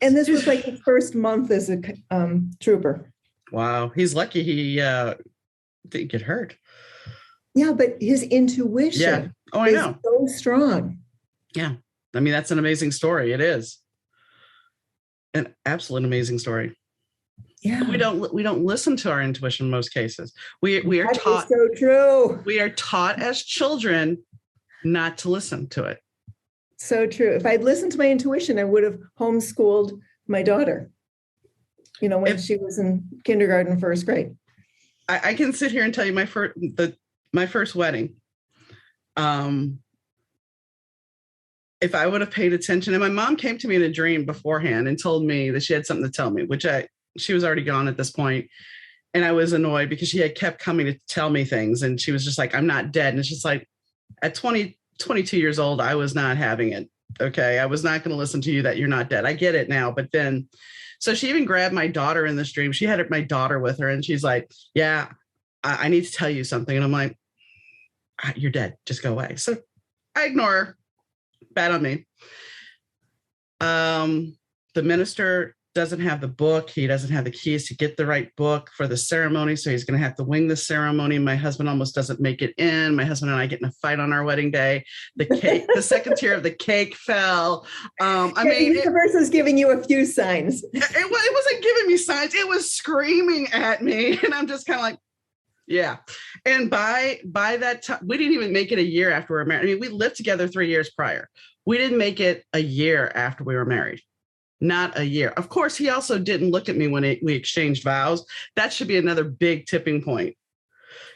And this was like his first month as a trooper. Wow. He's lucky he didn't get hurt. Yeah, but his intuition I know. So strong. Yeah. I mean, that's an amazing story. It is an absolute amazing story. Yeah. But we don't listen to our intuition in most cases. We are taught. So true. We are taught as children not to listen to it. So true. If I'd listened to my intuition, I would have homeschooled my daughter, when she was in kindergarten, first grade. I can sit here and tell you my first wedding. If I would have paid attention, and my mom came to me in a dream beforehand and told me that she had something to tell me, which she was already gone at this point. And I was annoyed because she had kept coming to tell me things. And she was just like, I'm not dead. And it's just like, at 22 years old, I was not having it. Okay. I was not going to listen to you that you're not dead. I get it now. But then, so she even grabbed my daughter in this dream. She had my daughter with her and she's like, yeah, I need to tell you something. And I'm like, you're dead. Just go away. So I ignore her. Bad on me. The minister doesn't have the book. He doesn't have the keys to get the right book for the ceremony. So he's going to have to wing the ceremony. My husband almost doesn't make it in. My husband and I get in a fight on our wedding day. The cake, the second tier of the cake fell. The universe was giving you a few signs. It wasn't giving me signs. It was screaming at me. And I'm just kind of like, yeah. And by that time, we didn't even make it a year after we were married. I mean, we lived together 3 years prior. We didn't make it a year after we were married. Not a year. Of course, he also didn't look at me when we exchanged vows. That should be another big tipping point,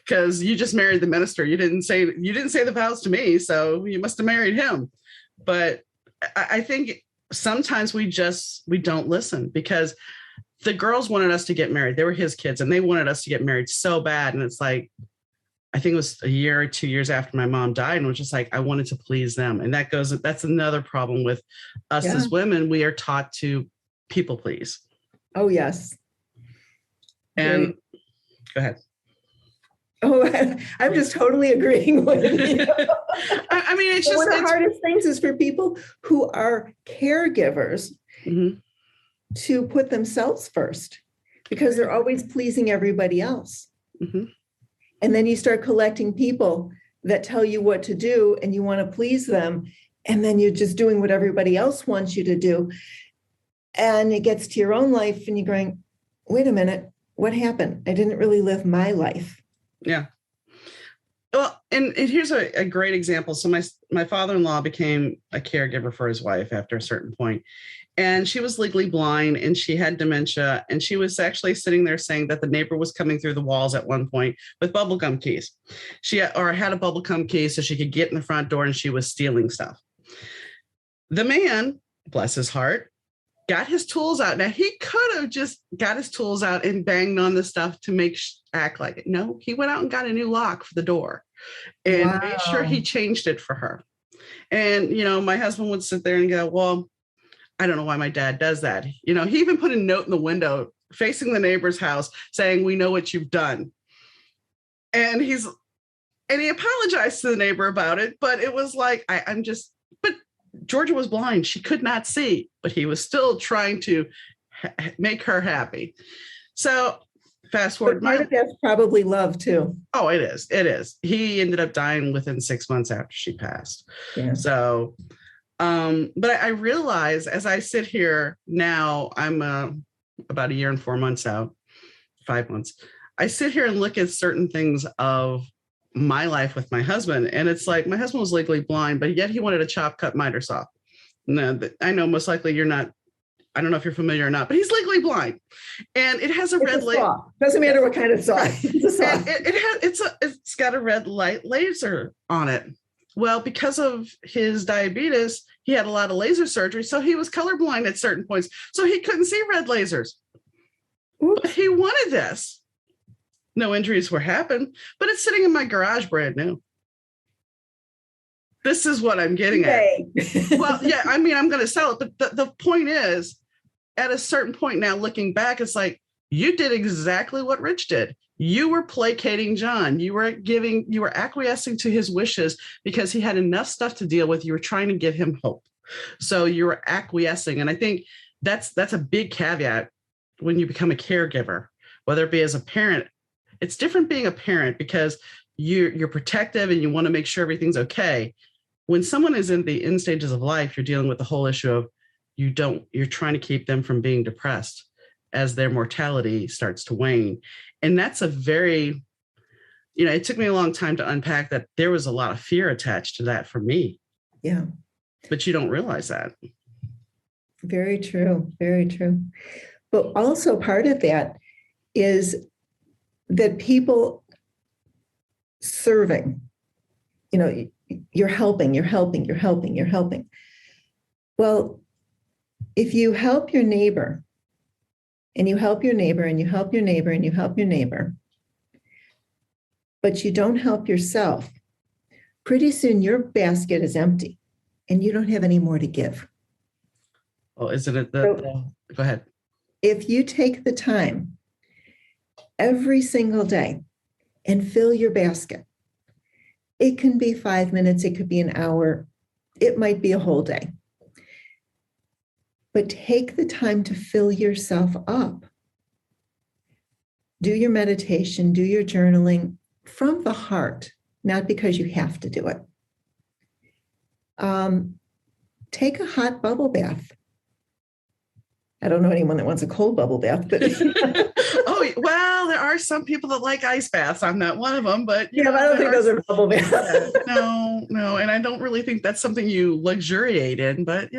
because you just married the minister. You didn't say the vows to me, so you must have married him. But I think sometimes we don't listen, because the girls wanted us to get married. They were his kids and they wanted us to get married so bad. And it's like, I think it was a year or 2 years after my mom died, and it was just like, I wanted to please them. And that's another problem with us as women. We are taught to people please. Oh, yes. And go ahead. Oh, I'm just totally agreeing with you. I mean, it's just one of the hardest things is for people who are caregivers to put themselves first, because they're always pleasing everybody else. Mm-hmm. And then you start collecting people that tell you what to do and you want to please them. And then you're just doing what everybody else wants you to do. And it gets to your own life and you're going, wait a minute, what happened? I didn't really live my life. Yeah. Well, and here's a great example. So my father-in-law became a caregiver for his wife after a certain point, and she was legally blind and she had dementia. And she was actually sitting there saying that the neighbor was coming through the walls at one point with bubblegum keys. She had a bubblegum key so she could get in the front door, and she was stealing stuff. The man, bless his heart, got his tools out. Now, he could have just got his tools out and banged on the stuff to act like it. No, he went out and got a new lock for the door and made sure he changed it for her. And, my husband would sit there and go, well, I don't know why my dad does that. He even put a note in the window facing the neighbor's house saying, we know what you've done. And he apologized to the neighbor about it, but it was like, but Georgia was blind. She could not see, but he was still trying to make her happy. So fast forward. But part of that's probably love too. Oh, it is. It is. He ended up dying within 6 months after she passed. Yeah. So, but I realize as I sit here now, I'm about a year and 4 months out, 5 months. I sit here and look at certain things of my life with my husband. And it's like, my husband was legally blind, but yet he wanted a chop, cut, miter saw. No, I know most likely you're not, I don't know if you're familiar or not, but he's legally blind. And it has a red light. Doesn't matter what kind of saw. It's a saw. It's got a red light laser on it. Well, because of his diabetes, he had a lot of laser surgery. So he was colorblind at certain points. So he couldn't see red lasers. But he wanted this. No injuries were happened, but it's sitting in my garage brand new. This is what I'm getting at. Well, yeah, I mean, I'm going to sell it. But the point is, at a certain point now, looking back, it's like, you did exactly what Rich did. You were placating John. You were acquiescing to his wishes because he had enough stuff to deal with. You were trying to give him hope. So you were acquiescing. And I think that's a big caveat when you become a caregiver, whether it be as a parent. It's different being a parent because you're protective and you want to make sure everything's okay. When someone is in the end stages of life, you're dealing with the whole issue of you're trying to keep them from being depressed as their mortality starts to wane. And that's a very, it took me a long time to unpack that there was a lot of fear attached to that for me. Yeah. But you don't realize that. Very true. Very true. But also part of that is that people serving, you're helping. Well, if you help your neighbor and you help your neighbor and you help your neighbor and you help your neighbor, but you don't help yourself, pretty soon your basket is empty and you don't have any more to give. Well, isn't it go ahead. If you take the time every single day and fill your basket, it can be 5 minutes, it could be an hour, it might be a whole day. But take the time to fill yourself up. Do your meditation, do your journaling from the heart, not because you have to do it. Take a hot bubble bath. I don't know anyone that wants a cold bubble bath, but oh, well, there are some people that like ice baths. I'm not one of them, but I don't think those are bubble baths. No, and I don't really think that's something you luxuriate in, but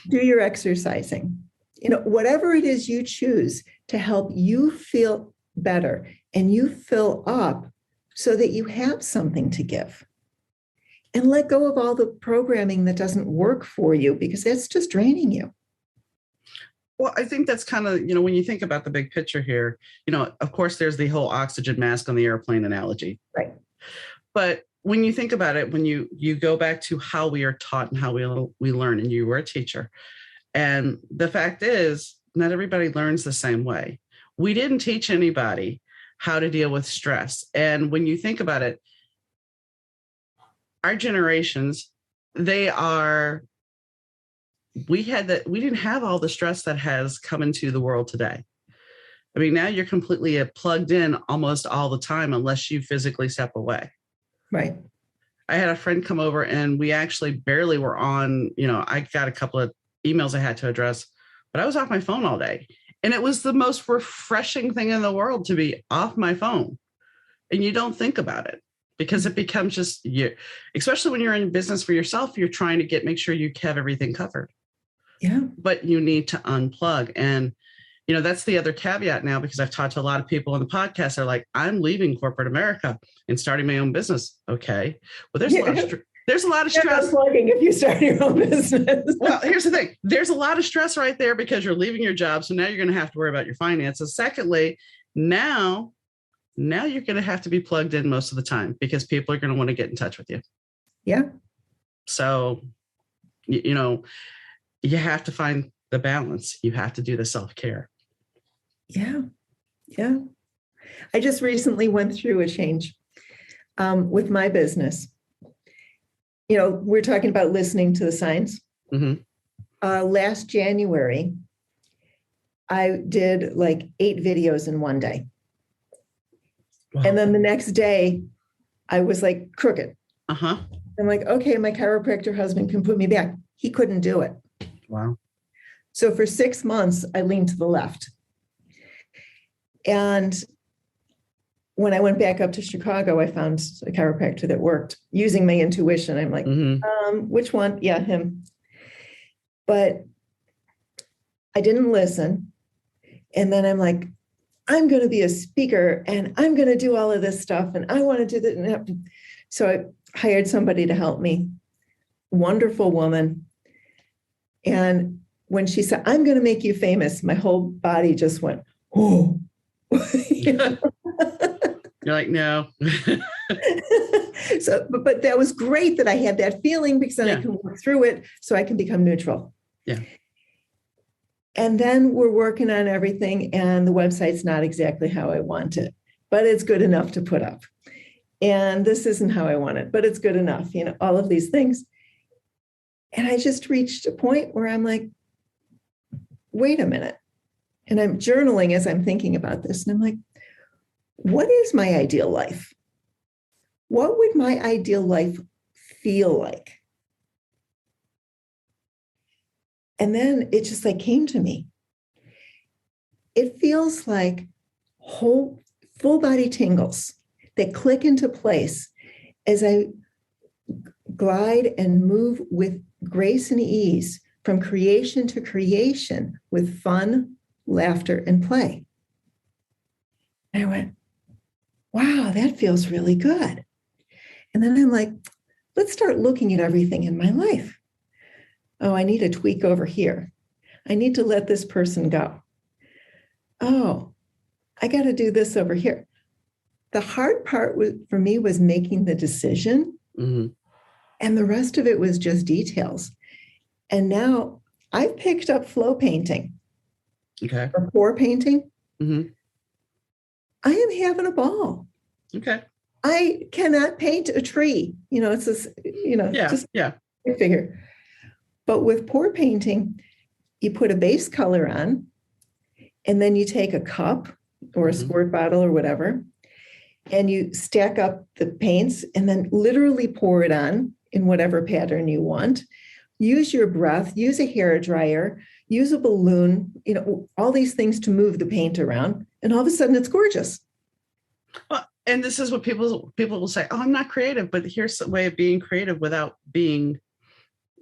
do your exercising. Whatever it is you choose to help you feel better and you fill up so that you have something to give. And let go of all the programming that doesn't work for you because that's just draining you. Well, I think that's kind of, when you think about the big picture here, of course, there's the whole oxygen mask on the airplane analogy. Right. But when you think about it, when you go back to how we are taught and how we learn, and you were a teacher, and the fact is, not everybody learns the same way. We didn't teach anybody how to deal with stress. And when you think about it, our generations, we didn't have all the stress that has come into the world today. I mean, now you're completely plugged in almost all the time, unless you physically step away. Right. I had a friend come over and we actually barely were on, I got a couple of emails I had to address, but I was off my phone all day. And it was the most refreshing thing in the world to be off my phone. And you don't think about it because it becomes just you, especially when you're in business for yourself, you're trying to make sure you have everything covered. Yeah. But you need to unplug. And, that's the other caveat now, because I've talked to a lot of people on the podcast. They're like, I'm leaving corporate America and starting my own business. Okay. Well, there's a lot of stress. Unplugging if you start your own business. Well, here's the thing. There's a lot of stress right there because you're leaving your job. So now you're going to have to worry about your finances. Secondly, now you're going to have to be plugged in most of the time because people are going to want to get in touch with you. Yeah. So, you have to find the balance. You have to do the self-care. Yeah. Yeah. I just recently went through a change with my business. We're talking about listening to the signs. Mm-hmm. Last January, I did like 8 videos in one day. Wow. And then the next day, I was like crooked. Uh-huh. I'm like, okay, my chiropractor husband can put me back. He couldn't do it. Wow. So for 6 months, I leaned to the left. And when I went back up to Chicago, I found a chiropractor that worked using my intuition. I'm like, which one? Yeah, him. But I didn't listen. And then I'm like, I'm going to be a speaker and I'm going to do all of this stuff. And I want to do that. So I hired somebody to help me. Wonderful woman. And when she said, I'm going to make you famous, my whole body just went, oh. You're like, no. So, but that was great that I had that feeling because then I can work through it so I can become neutral. Yeah. And then we're working on everything and the website's not exactly how I want it, but it's good enough to put up. And this isn't how I want it, but it's good enough, all of these things. And I just reached a point where I'm like, wait a minute. And I'm journaling as I'm thinking about this. And I'm like, what is my ideal life? What would my ideal life feel like? And then it just came to me. It feels like full body tingles that click into place as I glide and move with grace and ease from creation to creation with fun, laughter, and play. And I went, wow, that feels really good. And then I'm like, let's start looking at everything in my life. Oh, I need a tweak over here. I need to let this person go. Oh, I got to do this over here. The hard part for me was making the decision. Mm-hmm. And the rest of it was just details. And now I've picked up flow painting. Okay. Or pour painting. Mm-hmm. I am having a ball. Okay. I cannot paint a tree. It's this, just a figure. But with pour painting, you put a base color on, and then you take a cup or a squirt bottle or whatever, and you stack up the paints and then literally pour it on in whatever pattern you want. Use your breath, use a hair dryer, use a balloon, all these things to move the paint around. And all of a sudden it's gorgeous. Well, and this is what people will say, oh, I'm not creative, but here's a way of being creative without being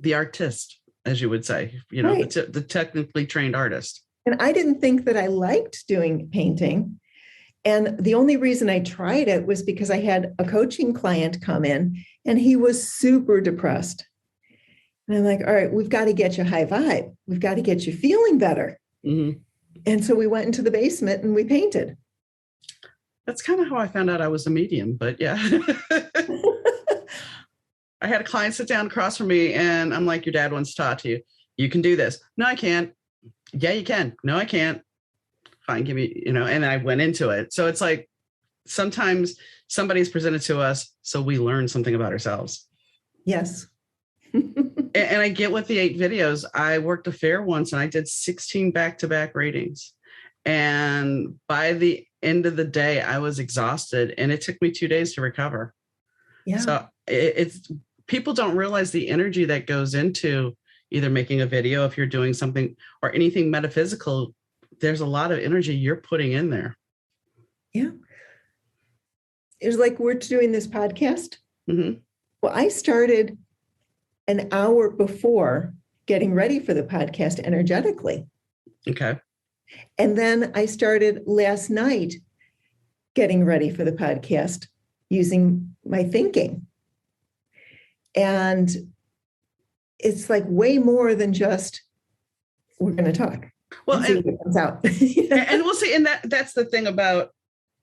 the artist, as you would say, right. the technically trained artist. And I didn't think that I liked doing painting. And the only reason I tried it was because I had a coaching client come in and he was super depressed. And I'm like, all right, we've got to get you high vibe. We've got to get you feeling better. Mm-hmm. And so we went into the basement and we painted. That's kind of how I found out I was a medium, but yeah. I had a client sit down across from me and I'm like, your dad wants to talk to you. You can do this. No, I can't. Yeah, you can. No, I can't. Fine, give me, and I went into it. So it's like sometimes somebody's presented to us, so we learn something about ourselves. Yes. And I get with the 8 videos. I worked a fair once and I did 16 back-to-back readings. And by the end of the day, I was exhausted and it took me 2 days to recover. Yeah. So it's people don't realize the energy that goes into either making a video, if you're doing something or anything metaphysical, there's a lot of energy you're putting in there. Yeah. It was like we're doing this podcast. Mm-hmm. Well, I started an hour before getting ready for the podcast energetically. Okay. And then I started last night getting ready for the podcast using my thinking. And it's like way more than just, we're going to talk. Well, and see what comes out. And we'll see. And that's the thing about,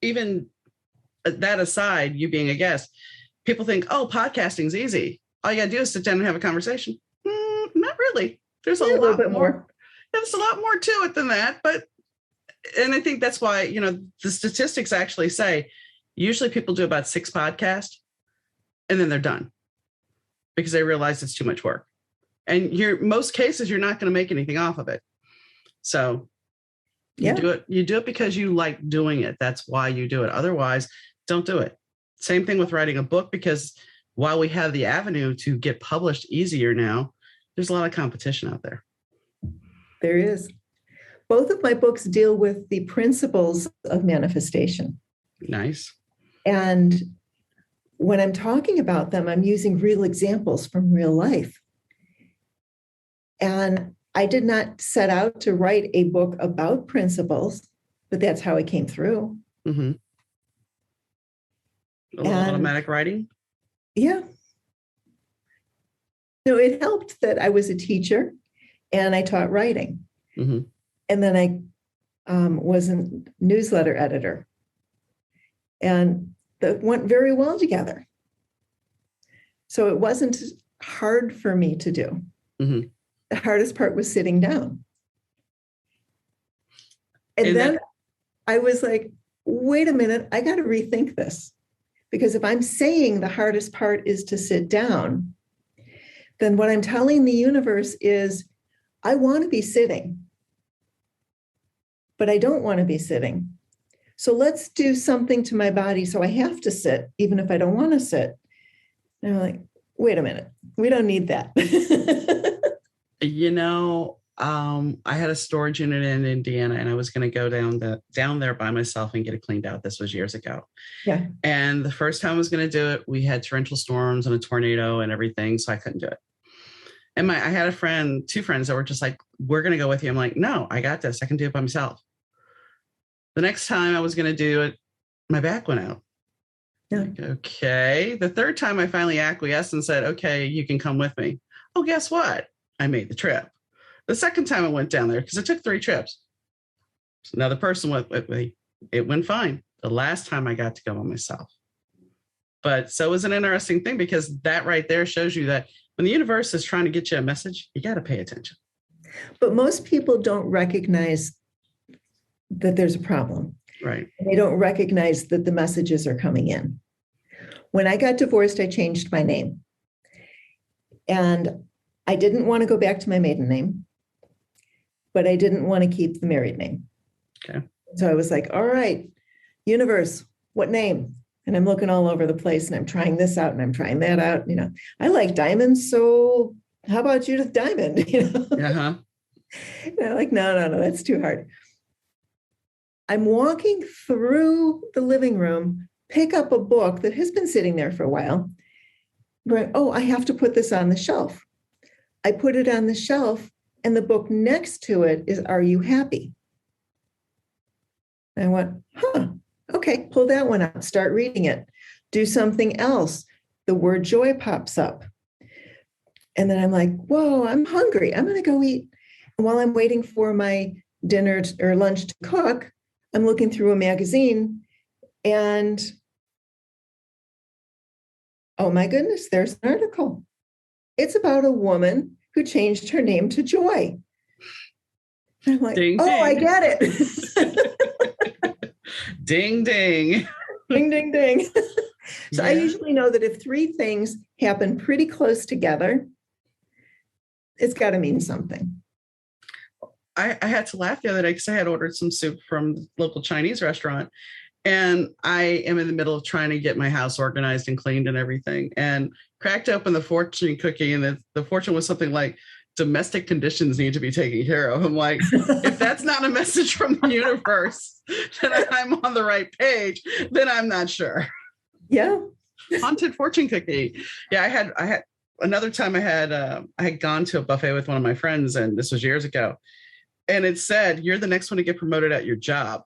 even that aside, you being a guest, people think, oh, podcasting's easy. All you got to do is sit down and have a conversation. Not really. There's a lot bit more. There's a lot more to it than that. And I think that's why, the statistics actually say usually people do about 6 podcasts and then they're done because they realize it's too much work. And most cases, you're not going to make anything off of it. So you do it because you like doing it. That's why you do it. Otherwise, don't do it. Same thing with writing a book, because while we have the avenue to get published easier now, there's a lot of competition out there. There is. Both of my books deal with the principles of manifestation. Nice. And when I'm talking about them, I'm using real examples from real life. And I did not set out to write a book about principles, but that's how it came through. Mm-hmm. A little automatic writing? Yeah. No, it helped that I was a teacher and I taught writing. Mm-hmm. And then I was a newsletter editor. And that went very well together. So it wasn't hard for me to do. Mm-hmm. The hardest part was sitting down. And then I was like, wait a minute, I got to rethink this. Because if I'm saying the hardest part is to sit down, then what I'm telling the universe is, I want to be sitting, but I don't want to be sitting. So let's do something to my body so I have to sit, even if I don't want to sit. And I'm like, wait a minute, we don't need that. I had a storage unit in Indiana, and I was going to go down there by myself and get it cleaned out. This was years ago. Yeah. And the first time I was going to do it, we had torrential storms and a tornado and everything, so I couldn't do it. And I had two friends that were just like, we're going to go with you. I'm like, no, I got this. I can do it by myself. The next time I was going to do it, my back went out. Yeah. Like, okay. The third time I finally acquiesced and said, okay, you can come with me. Oh, guess what? I made the trip. The second time I went down there, because it took 3 trips, another person went with me. It went fine. The last time I got to go by myself. But so it was an interesting thing, because that right there shows you that when the universe is trying to get you a message, you got to pay attention. But most people don't recognize that there's a problem. Right. They don't recognize that the messages are coming in. When I got divorced, I changed my name. And I didn't want to go back to my maiden name, but I didn't want to keep the married name. Okay. So I was like, all right, universe, what name? And I'm looking all over the place and I'm trying this out and I'm trying that out. I like diamonds. So how about Judith Diamond? Uh-huh. And I'm like, no, that's too hard. I'm walking through the living room, pick up a book that has been sitting there for a while. Going, oh, I have to put this on the shelf. I put it on the shelf, and the book next to it is Are You Happy? And I went, okay, pull that one out, start reading it. Do something else. The word joy pops up. And then I'm like, whoa, I'm hungry. I'm going to go eat. And while I'm waiting for my dinner or lunch to cook, I'm looking through a magazine and, oh my goodness, there's an article. It's about a woman who changed her name to Joy. And I'm like, ding, ding. I get it. Ding, ding. Ding, ding, ding. So yeah. I usually know that if 3 things happen pretty close together, it's got to mean something. I had to laugh the other day because I had ordered some soup from the local Chinese restaurant. And I am in the middle of trying to get my house organized and cleaned and everything, and cracked open the fortune cookie. And the fortune was something like, domestic conditions need to be taken care of. I'm like, if that's not a message from the universe that I'm on the right page, then I'm not sure. Yeah. Haunted fortune cookie. Yeah, I had another time I had gone to a buffet with one of my friends, and this was years ago. And it said, you're the next one to get promoted at your job.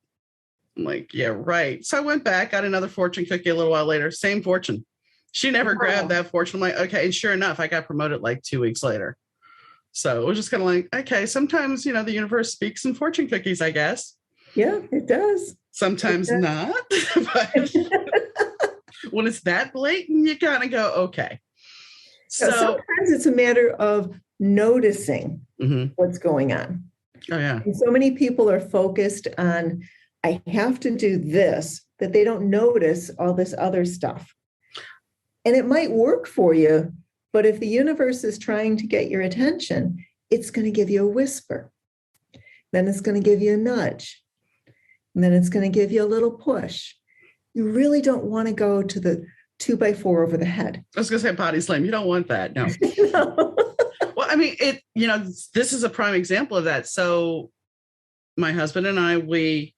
I'm like, yeah, right. So I went back, got another fortune cookie a little while later, same fortune. She never grabbed that fortune. I'm like, okay. And sure enough, I got promoted like 2 weeks later. So it was just kind of like, okay, sometimes, the universe speaks in fortune cookies, I guess. Yeah, it does. Sometimes not. But when it's that blatant, you kind of go, okay. So sometimes it's a matter of noticing what's going on. Oh, yeah. And so many people are focused on, I have to do this, that they don't notice all this other stuff. And it might work for you, but if the universe is trying to get your attention, it's going to give you a whisper. Then it's going to give you a nudge. And then it's going to give you a little push. You really don't want to go to the 2x4 over the head. I was going to say body slam. You don't want that. No. No. Well, I mean, this is a prime example of that. So my husband and I, we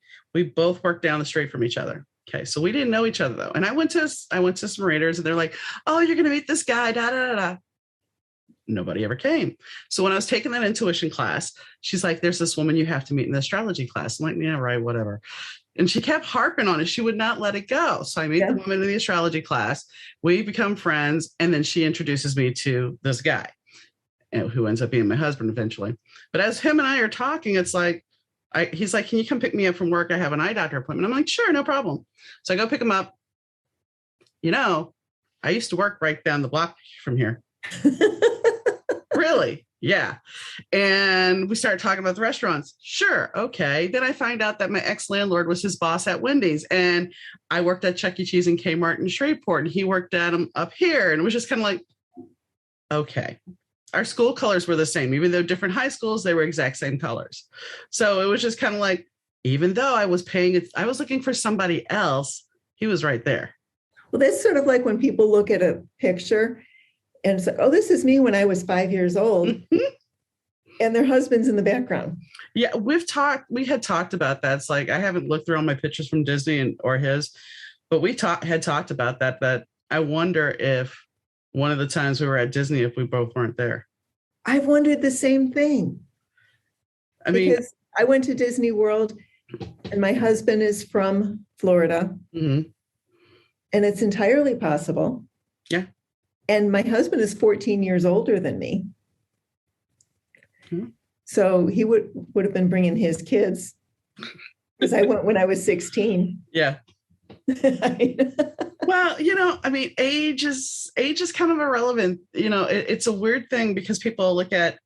both worked down the street from each other. Okay. So we didn't know each other though. And I went to some readers, and they're like, oh, you're going to meet this guy, da, da, da, da. Nobody ever came. So when I was taking that intuition class, she's like, there's this woman you have to meet in the astrology class. I'm like, yeah, right, whatever. And she kept harping on it. She would not let it go. So I meet the woman in the astrology class. We become friends. And then she introduces me to this guy, who ends up being my husband eventually. But as him and I are talking, it's like, he's like, can you come pick me up from work? I have an eye doctor appointment. I'm like, sure, no problem. So I go pick him up. I used to work right down the block from here. Really? Yeah. And we started talking about the restaurants. Sure. Okay. Then I find out that my ex-landlord was his boss at Wendy's, and I worked at Chuck E. Cheese and Kmart in Shreveport, and he worked at them up here. And it was just kind of like, okay. Our school colors were the same. Even though different high schools, they were exact same colors. So it was just kind of like, even though I was looking for somebody else, he was right there. Well, that's sort of like when people look at a picture and say, oh, this is me when I was 5 years old. And their husband's in the background. Yeah, we had talked about that. It's like, I haven't looked through all my pictures from Disney or his, but we had talked about that I wonder if one of the times we were at Disney, if we both weren't there. I've wondered the same thing. Because I went to Disney World, and my husband is from Florida. And it's entirely possible. Yeah. And my husband is 14 years older than me. So he would have been bringing his kids, because I went when I was 16. Yeah. Well, age is kind of irrelevant. It's a weird thing, because people look at,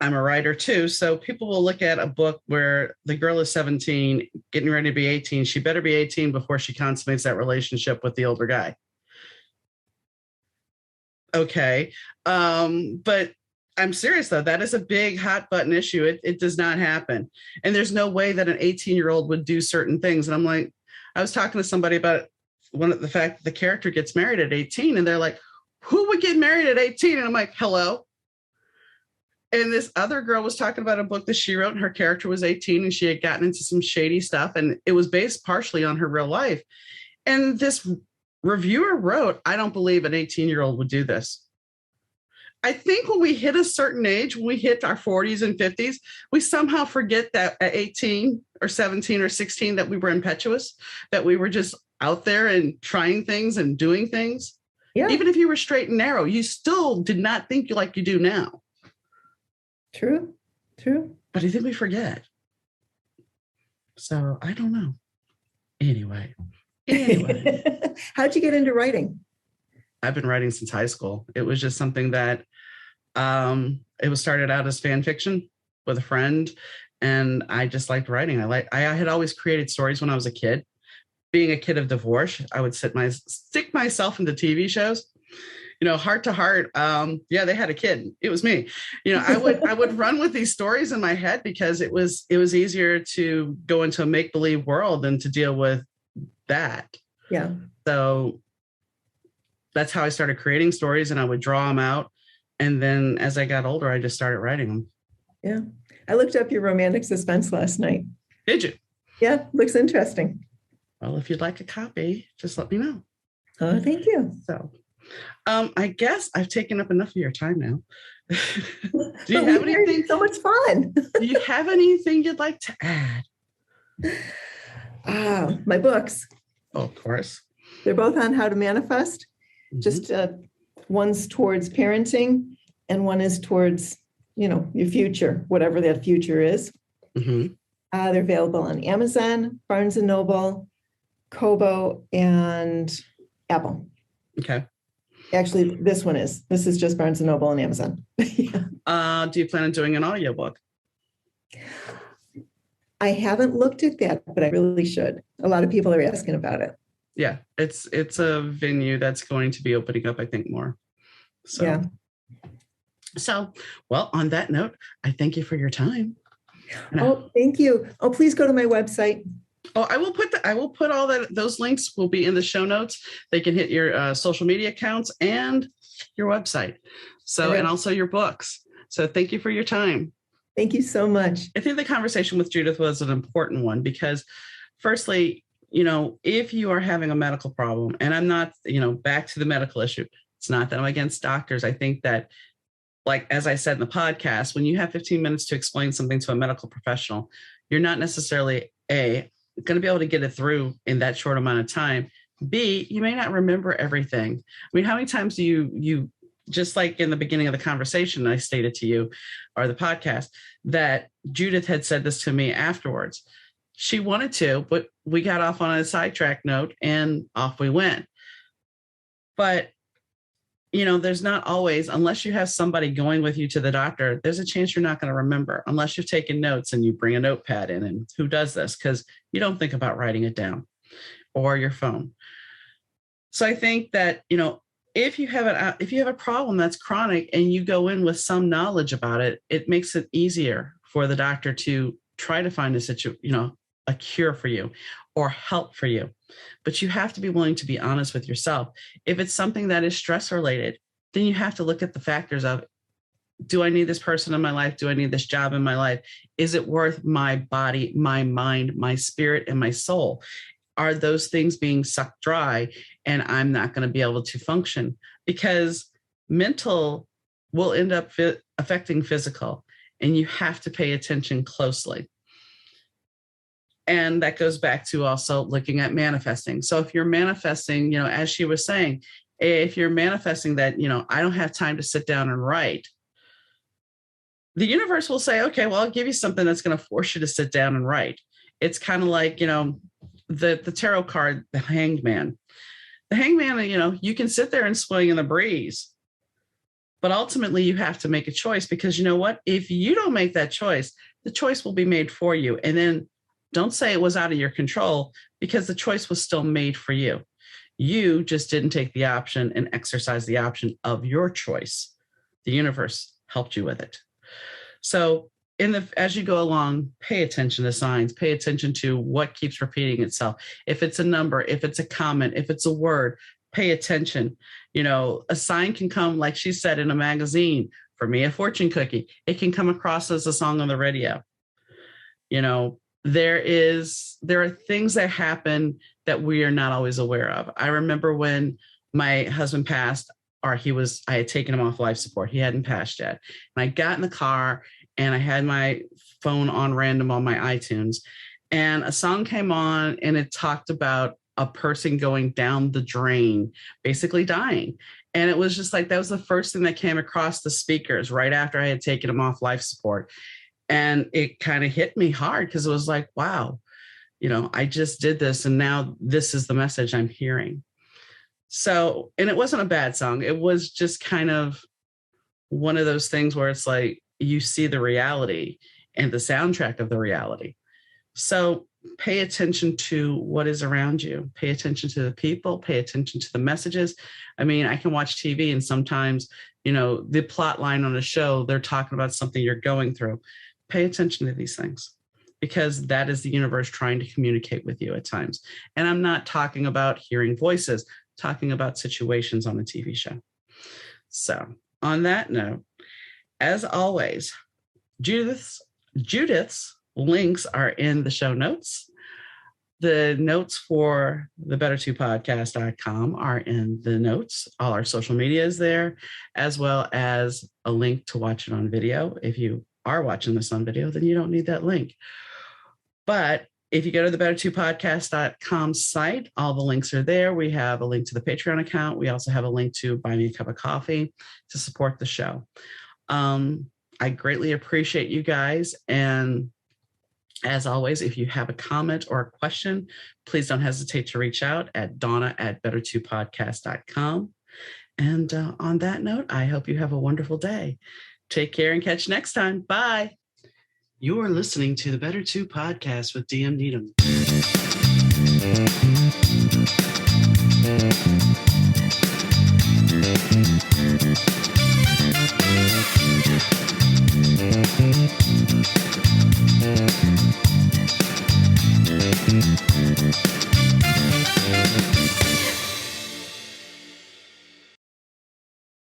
I'm a writer too, so people will look at a book where the girl is 17, getting ready to be 18. She better be 18 before she consummates that relationship with the older guy. Okay. But I'm serious though. That is a big hot button issue. It does not happen. And there's no way that an 18-year-old would do certain things. And I'm like, I was talking to somebody about the fact that the character gets married at 18, and they're like, who would get married at 18? And I'm like, hello. And this other girl was talking about a book that she wrote, and her character was 18, and she had gotten into some shady stuff, and it was based partially on her real life. And this reviewer wrote, I don't believe an 18-year-old would do this. I think when we hit a certain age, when we hit our 40s and 50s, we somehow forget that at 18 or 17 or 16 that we were impetuous, that we were just out there and trying things and doing things. Yeah. Even if you were straight and narrow, you still did not think like you do now. True. But I think we forget. So I don't know. Anyway. How'd you get into writing? I've been writing since high school. It was just something that it was started out as fan fiction with a friend, and I just liked writing. I had always created stories when I was a kid. Being a kid of divorce, I would stick myself into TV shows, heart to heart. Yeah, they had a kid. It was me. I would run with these stories in my head because it was easier to go into a make-believe world than to deal with that. Yeah. So that's how I started creating stories, and I would draw them out. And then as I got older, I just started writing them. Yeah. I looked up your romantic suspense last night. Did you? Yeah, looks interesting. Well, if you'd like a copy, just let me know. Oh, thank you. So I guess I've taken up enough of your time now. Do you have anything? So much fun. Do you have anything you'd like to add? My books. Oh, of course. They're both on how to manifest. Mm-hmm. Just one's towards parenting and one is towards, your future, whatever that future is. Mm-hmm. They're available on Amazon, Barnes & Noble, Kobo, and Apple. Okay. Actually, this is just Barnes & Noble and Amazon. Yeah. Do you plan on doing an audiobook? I haven't looked at that, but I really should. A lot of people are asking about it. Yeah, it's a venue that's going to be opening up, I think, more. So, yeah. So, well, on that note, I thank you for your time. Oh, thank you. Oh, please go to my website. Oh, I will put all that. Those links will be in the show notes. They can hit your social media accounts and your website. So, and also your books. So thank you for your time. Thank you so much. I think the conversation with Judith was an important one because firstly, if you are having a medical problem, and I'm not, back to the medical issue, it's not that I'm against doctors. I think that, like, as I said in the podcast, when you have 15 minutes to explain something to a medical professional, you're not necessarily going to be able to get it through in that short amount of time. B, you may not remember everything. I mean, how many times do you just like in the beginning of the conversation, I stated to you, or the podcast, that Judith had said this to me afterwards. She wanted to, but we got off on a sidetrack note and off we went. But, there's not always, unless you have somebody going with you to the doctor, there's a chance you're not going to remember unless you've taken notes and you bring a notepad in. And who does this? Because you don't think about writing it down or your phone. So I think that, if you have a problem that's chronic and you go in with some knowledge about it, it makes it easier for the doctor to try to find a cure for you or help for you. But you have to be willing to be honest with yourself. If it's something that is stress related, then you have to look at the factors of, do I need this person in my life? Do I need this job in my life? Is it worth my body, my mind, my spirit, and my soul? Are those things being sucked dry and I'm not going to be able to function? Because mental will end up affecting physical, and you have to pay attention closely. And that goes back to also looking at manifesting. So if you're manifesting, as she was saying, if you're manifesting that, I don't have time to sit down and write, the universe will say, okay, well, I'll give you something that's going to force you to sit down and write. It's kind of like, the tarot card, the Hanged Man. The Hanged Man, you can sit there and swing in the breeze, but ultimately you have to make a choice, because you know what? If you don't make that choice, the choice will be made for you. And then don't say it was out of your control, because the choice was still made for you. You just didn't take the option and exercise the option of your choice. The universe helped you with it. So as you go along, pay attention to signs, pay attention to what keeps repeating itself. If it's a number, if it's a comment, if it's a word, pay attention. A sign can come, like she said, in a magazine. For me, a fortune cookie. It can come across as a song on the radio. There are things that happen that we are not always aware of. I remember when my husband passed, I had taken him off life support. He hadn't passed yet. And I got in the car and I had my phone on random on my iTunes, and a song came on and it talked about a person going down the drain, basically dying. And it was just like, that was the first thing that came across the speakers right after I had taken him off life support. And it kind of hit me hard, because it was like, wow, I just did this, and now this is the message I'm hearing. So, and it wasn't a bad song. It was just kind of one of those things where it's like, you see the reality and the soundtrack of the reality. So pay attention to what is around you. Pay attention to the people, pay attention to the messages. I mean, I can watch TV and sometimes, the plot line on a show, they're talking about something you're going through. Pay attention to these things because that is the universe trying to communicate with you at times. And I'm not talking about hearing voices, talking about situations on a TV show. So on that note, as always, Judith's links are in the show notes. The notes for the better2podcast.com are in the notes. All our social media is there, as well as a link to watch it on video. If you are watching this on video, then you don't need that link. But if you go to the better2podcast.com site, all the links are there. We have a link to the Patreon account. We also have a link to buy me a cup of coffee to support the show. I greatly appreciate you guys. And as always, if you have a comment or a question, please don't hesitate to reach out at donna@better2podcast.com. And on that note, I hope you have a wonderful day. Take care and catch you next time. Bye. You are listening to the Better 2 Podcast with DM Needham.